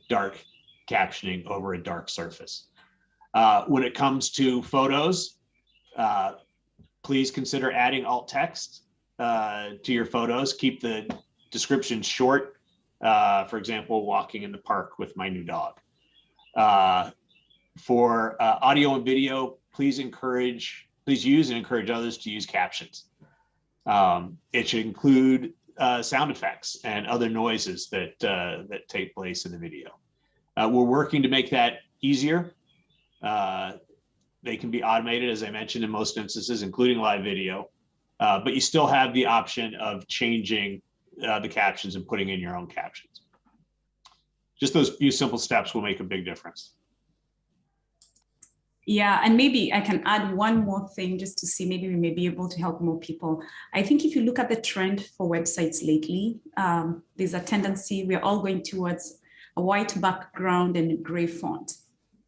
dark captioning over a dark surface. When it comes to photos, please consider adding alt text to your photos. Keep the description short. For example, walking in the park with my new dog. For audio and video, please use and encourage others to use captions. It should include sound effects and other noises that take place in the video. We're working to make that easier. They can be automated, as I mentioned, in most instances, including live video, but you still have the option of changing the captions and putting in your own captions. Just those few simple steps will make a big difference. Yeah, and maybe I can add one more thing just to see, maybe we may be able to help more people. I think if you look at the trend for websites lately, there's a tendency, we're all going towards a white background and a gray font.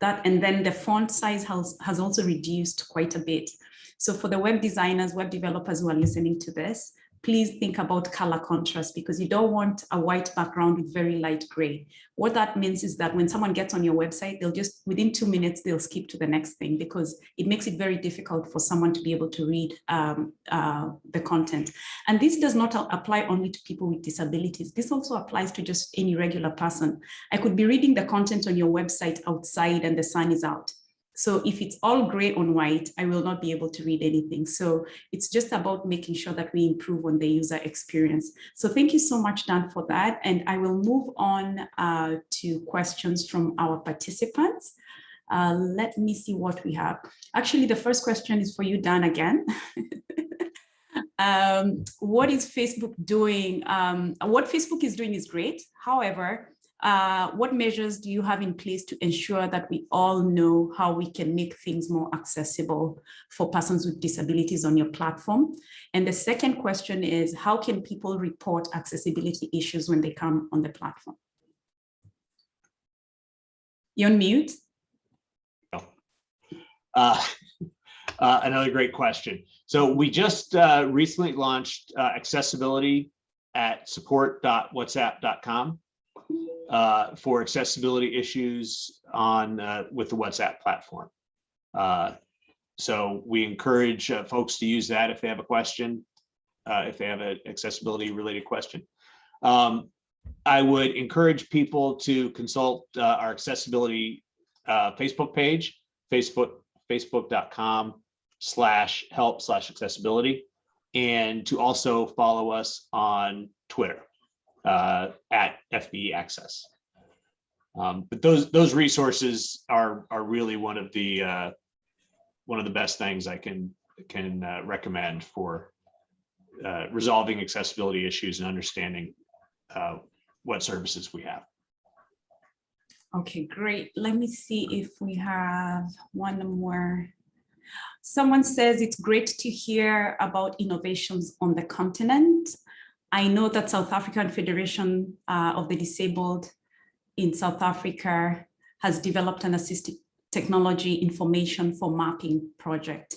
And then the font size has also reduced quite a bit. So for the web designers, web developers who are listening to this, please think about color contrast, because you don't want a white background with very light gray. What that means is that when someone gets on your website, they'll just, within 2 minutes, they'll skip to the next thing, because it makes it very difficult for someone to be able to read the content. And this does not apply only to people with disabilities. This also applies to just any regular person. I could be reading the content on your website outside and the sun is out. So if it's all gray on white, I will not be able to read anything. So it's just about making sure that we improve on the user experience. So thank you so much, Dan, for that. And I will move on to questions from our participants. Let me see what we have. Actually, the first question is for you, Dan, again. What is Facebook doing? What Facebook is doing is great. However, what measures do you have in place to ensure that we all know how we can make things more accessible for persons with disabilities on your platform? And the second question is, how can people report accessibility issues when they come on the platform? You're on mute. Another great question. So we just recently launched accessibility at support.whatsapp.com. For accessibility issues on with the WhatsApp platform. So we encourage folks to use that if they have a question, if they have an accessibility related question. I would encourage people to consult our accessibility Facebook page, facebook.com/help/accessibility, and to also follow us on Twitter. At FBE Access. But those resources are really one of the best things I can recommend for resolving accessibility issues and understanding what services we have. Okay, great. Let me see if we have one more. Someone says it's great to hear about innovations on the continent. I know that South African Federation of the Disabled in South Africa has developed an assistive technology information for mapping project.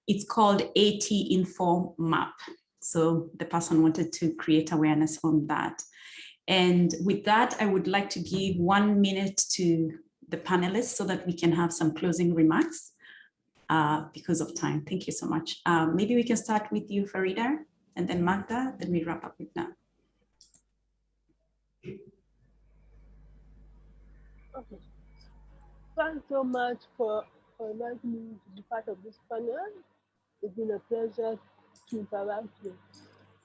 It's called AT Info Map. So the person wanted to create awareness on that. And with that, I would like to give 1 minute to the panelists so that we can have some closing remarks because of time. Thank you so much. Maybe we can start with you, Farida, and then Magda, then we wrap up with that. Okay. Thanks so much for inviting me to be part of this panel. It's been a pleasure to interact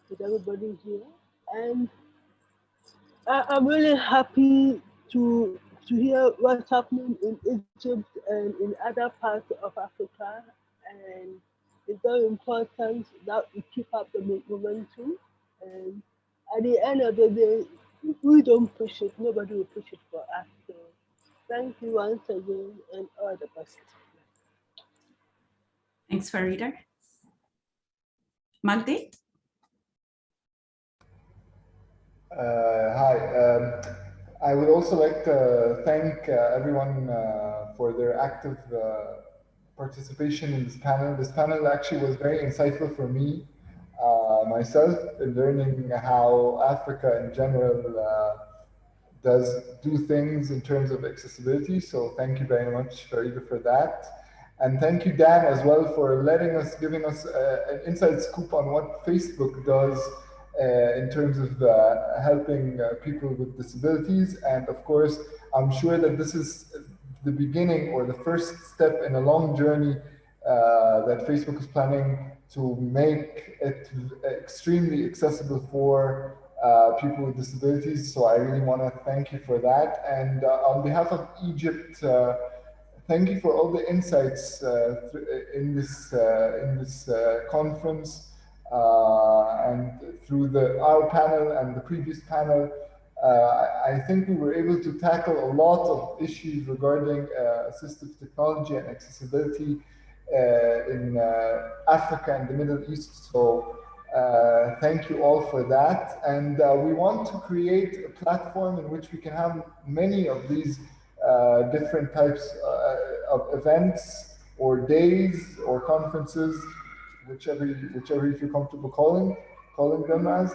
with everybody here. And I'm really happy to hear what's happening in Egypt and in other parts of Africa. And It's very important that we keep up the momentum. And at the end of the day, if we don't push it, nobody will push it for us. So thank you once again and all the best. Thanks, Farida. Magdi? Hi. I would also like to thank everyone for their active participation in this panel. This panel actually was very insightful for me myself in learning how Africa in general does do things in terms of accessibility. So thank you very much, Farida, for that. And thank you, Dan, as well, for giving us an inside scoop on what Facebook does in terms of helping people with disabilities. And of course, I'm sure that this is the beginning or the first step in a long journey that Facebook is planning to make it extremely accessible for people with disabilities. So I really want to thank you for that. And on behalf of Egypt, thank you for all the insights in this conference and through our panel and the previous panel. I think we were able to tackle a lot of issues regarding assistive technology and accessibility in Africa and the Middle East. So thank you all for that. And we want to create a platform in which we can have many of these different types of events or days or conferences, whichever you feel comfortable calling them as,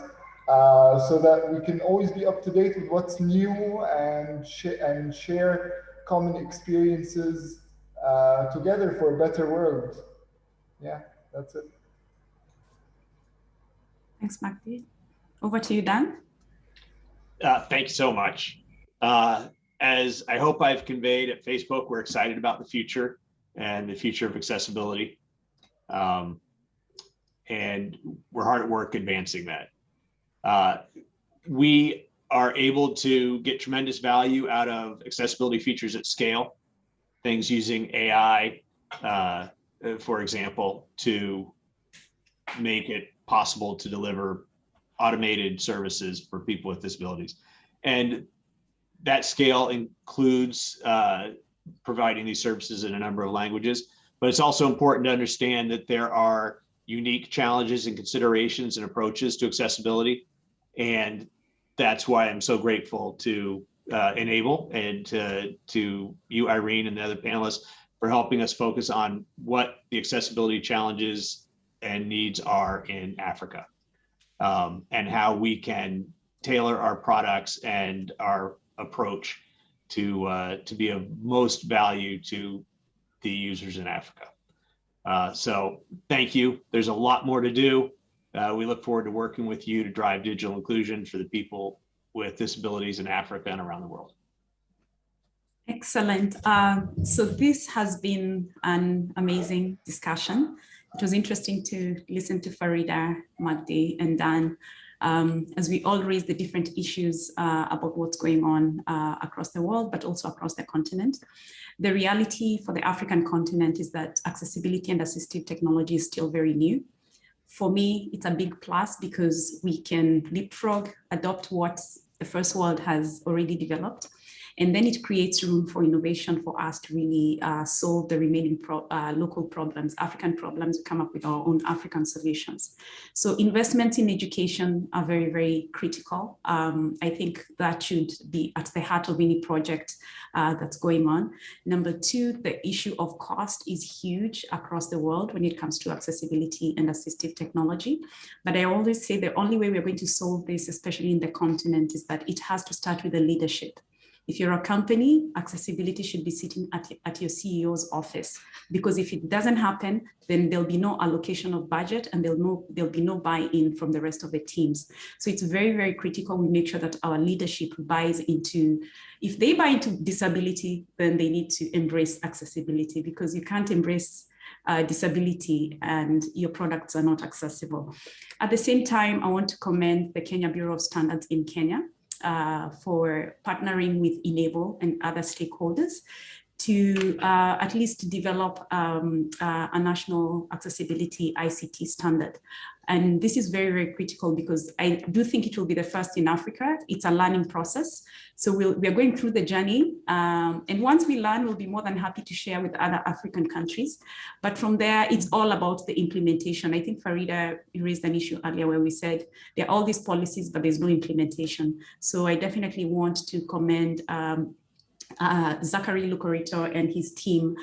so that we can always be up to date with what's new and share common experiences together for a better world. Yeah, that's it. Thanks, Magdi. Over to you, Dan. Thank you so much. As I hope I've conveyed at Facebook, we're excited about the future and the future of accessibility. And we're hard at work advancing that. We are able to get tremendous value out of accessibility features at scale, things using AI, for example, to make it possible to deliver automated services for people with disabilities. And that scale includes providing these services in a number of languages, but it's also important to understand that there are unique challenges and considerations and approaches to accessibility. And that's why I'm so grateful to Enable and to you, Irene, and the other panelists for helping us focus on what the accessibility challenges and needs are in Africa, and how we can tailor our products and our approach to be of most value to the users in Africa. So thank you. There's a lot more to do. We look forward to working with you to drive digital inclusion for the people with disabilities in Africa and around the world. Excellent. So this has been an amazing discussion. It was interesting to listen to Farida, Magdi, and Dan as we all raise the different issues about what's going on across the world, but also across the continent. The reality for the African continent is that accessibility and assistive technology is still very new. For me, it's a big plus because we can leapfrog, adopt what the first world has already developed, and then it creates room for innovation for us to really solve the remaining local problems, African problems, come up with our own African solutions. So investments in education are very, very critical. I think that should be at the heart of any project that's going on. Number two, the issue of cost is huge across the world when it comes to accessibility and assistive technology. But I always say the only way we're going to solve this, especially in the continent, is that it has to start with the leadership. If you're a company, accessibility should be sitting at your CEO's office, because if it doesn't happen, then there'll be no allocation of budget and there'll be no buy-in from the rest of the teams. So it's very, very critical we make sure that our leadership buys into, if they buy into disability, then they need to embrace accessibility, because you can't embrace disability and your products are not accessible. At the same time, I want to commend the Kenya Bureau of Standards in Kenya for partnering with Enable and other stakeholders to at least develop a national accessibility ICT standard. And this is very, very critical because I do think it will be the first in Africa. It's a learning process. So we are going through the journey. And once we learn, we'll be more than happy to share with other African countries. But from there, it's all about the implementation. I think Farida raised an issue earlier where we said there are all these policies, but there's no implementation. So I definitely want to commend Zachary Lucorito and his team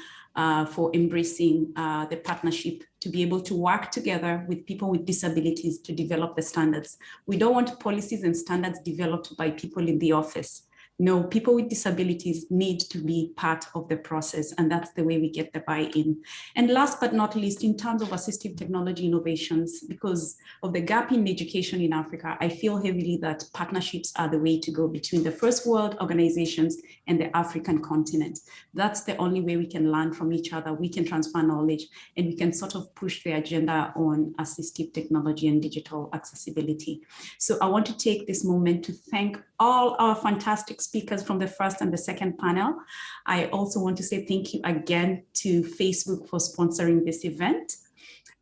for embracing the partnership to be able to work together with people with disabilities to develop the standards. We don't want policies and standards developed by people in the office. No, people with disabilities need to be part of the process, and that's the way we get the buy-in. And last but not least, in terms of assistive technology innovations, because of the gap in education in Africa, I feel heavily that partnerships are the way to go between the first world organizations and the African continent. That's the only way we can learn from each other, we can transfer knowledge, and we can sort of push the agenda on assistive technology and digital accessibility. So I want to take this moment to thank all our fantastic speakers from the first and the second panel. I also want to say thank you again to Facebook for sponsoring this event.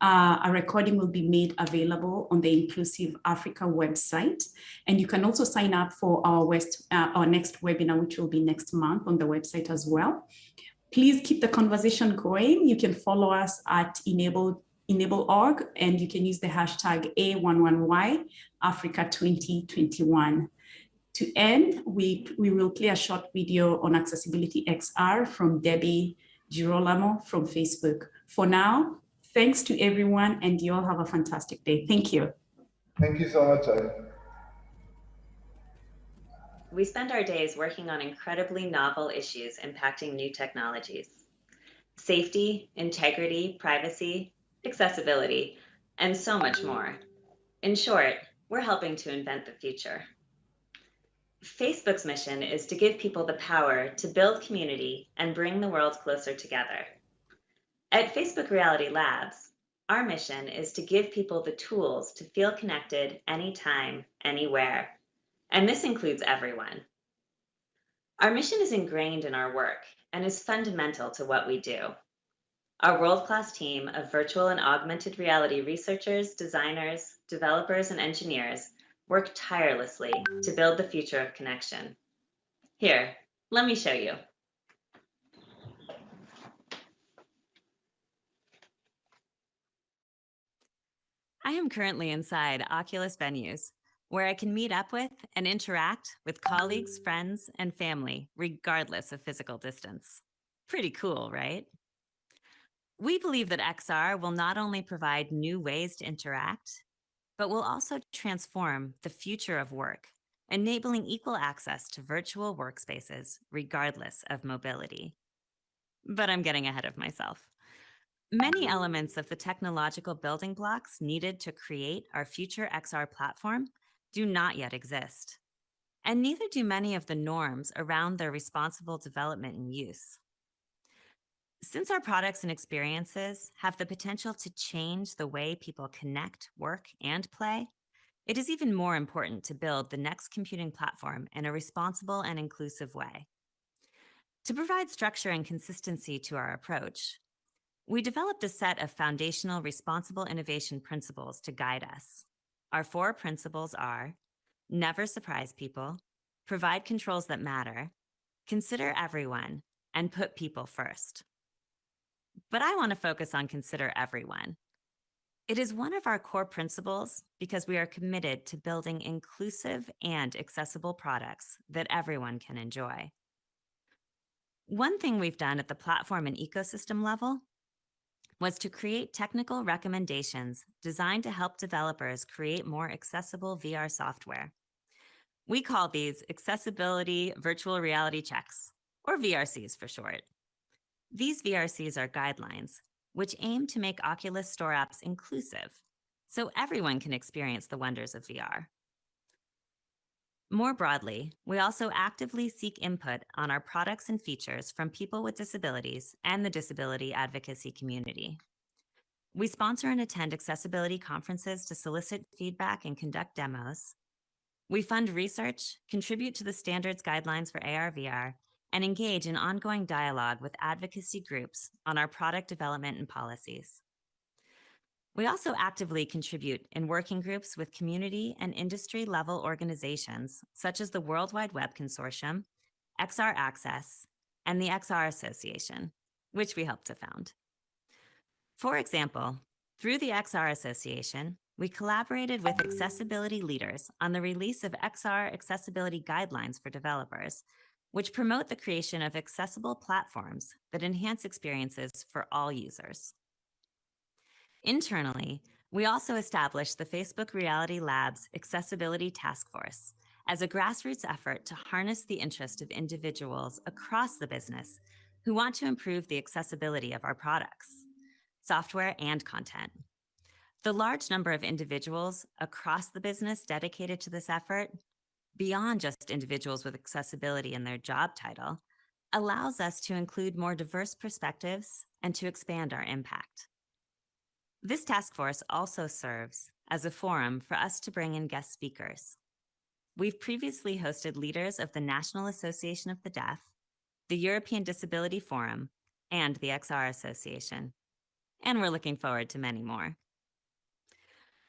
A recording will be made available on the Inclusive Africa website. And you can also sign up for our next webinar, which will be next month on the website as well. Please keep the conversation going. You can follow us at Enable.org, and you can use the hashtag A11Y Africa 2021. To end, we will play a short video on Accessibility XR from Debbie Girolamo from Facebook. For now, thanks to everyone, and you all have a fantastic day. Thank you. Thank you so much, Ivy. We spend our days working on incredibly novel issues impacting new technologies. Safety, integrity, privacy, accessibility, and so much more. In short, we're helping to invent the future. Facebook's mission is to give people the power to build community and bring the world closer together. At Facebook Reality Labs, our mission is to give people the tools to feel connected anytime, anywhere. And this includes everyone. Our mission is ingrained in our work and is fundamental to what we do. Our world-class team of virtual and augmented reality researchers, designers, developers, and engineers work tirelessly to build the future of connection. Here, let me show you. I am currently inside Oculus venues, where I can meet up with and interact with colleagues, friends, and family, regardless of physical distance. Pretty cool, right? We believe that XR will not only provide new ways to interact, but will also transform the future of work, enabling equal access to virtual workspaces, regardless of mobility. But I'm getting ahead of myself. Many elements of the technological building blocks needed to create our future XR platform do not yet exist, and neither do many of the norms around their responsible development and use. Since our products and experiences have the potential to change the way people connect, work, and play, it is even more important to build the next computing platform in a responsible and inclusive way. To provide structure and consistency to our approach, we developed a set of foundational responsible innovation principles to guide us. Our 4 principles are: never surprise people, provide controls that matter, consider everyone, and put people first. But I want to focus on consider everyone. It is one of our core principles because we are committed to building inclusive and accessible products that everyone can enjoy. One thing we've done at the platform and ecosystem level was to create technical recommendations designed to help developers create more accessible VR software. We call these Accessibility Virtual Reality Checks, or VRCs for short. These VRCs are guidelines, which aim to make Oculus Store apps inclusive, so everyone can experience the wonders of VR. More broadly, we also actively seek input on our products and features from people with disabilities and the disability advocacy community. We sponsor and attend accessibility conferences to solicit feedback and conduct demos. We fund research, contribute to the standards guidelines for AR/VR, and engage in ongoing dialogue with advocacy groups on our product development and policies. We also actively contribute in working groups with community and industry level organizations such as the World Wide Web Consortium, XR Access, and the XR Association, which we helped to found. For example, through the XR Association, we collaborated with accessibility leaders on the release of XR accessibility guidelines for developers, which promote the creation of accessible platforms that enhance experiences for all users. Internally, we also established the Facebook Reality Labs Accessibility Task Force as a grassroots effort to harness the interest of individuals across the business who want to improve the accessibility of our products, software, and content. The large number of individuals across the business dedicated to this effort, beyond just individuals with accessibility in their job title, allows us to include more diverse perspectives and to expand our impact. This task force also serves as a forum for us to bring in guest speakers. We've previously hosted leaders of the National Association of the Deaf, the European Disability Forum, and the XR Association, and we're looking forward to many more.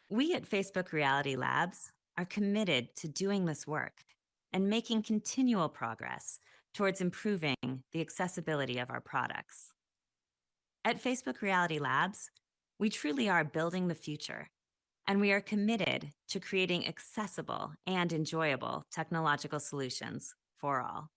We at Facebook Reality Labs are committed to doing this work and making continual progress towards improving the accessibility of our products. At Facebook Reality Labs, we truly are building the future, and we are committed to creating accessible and enjoyable technological solutions for all.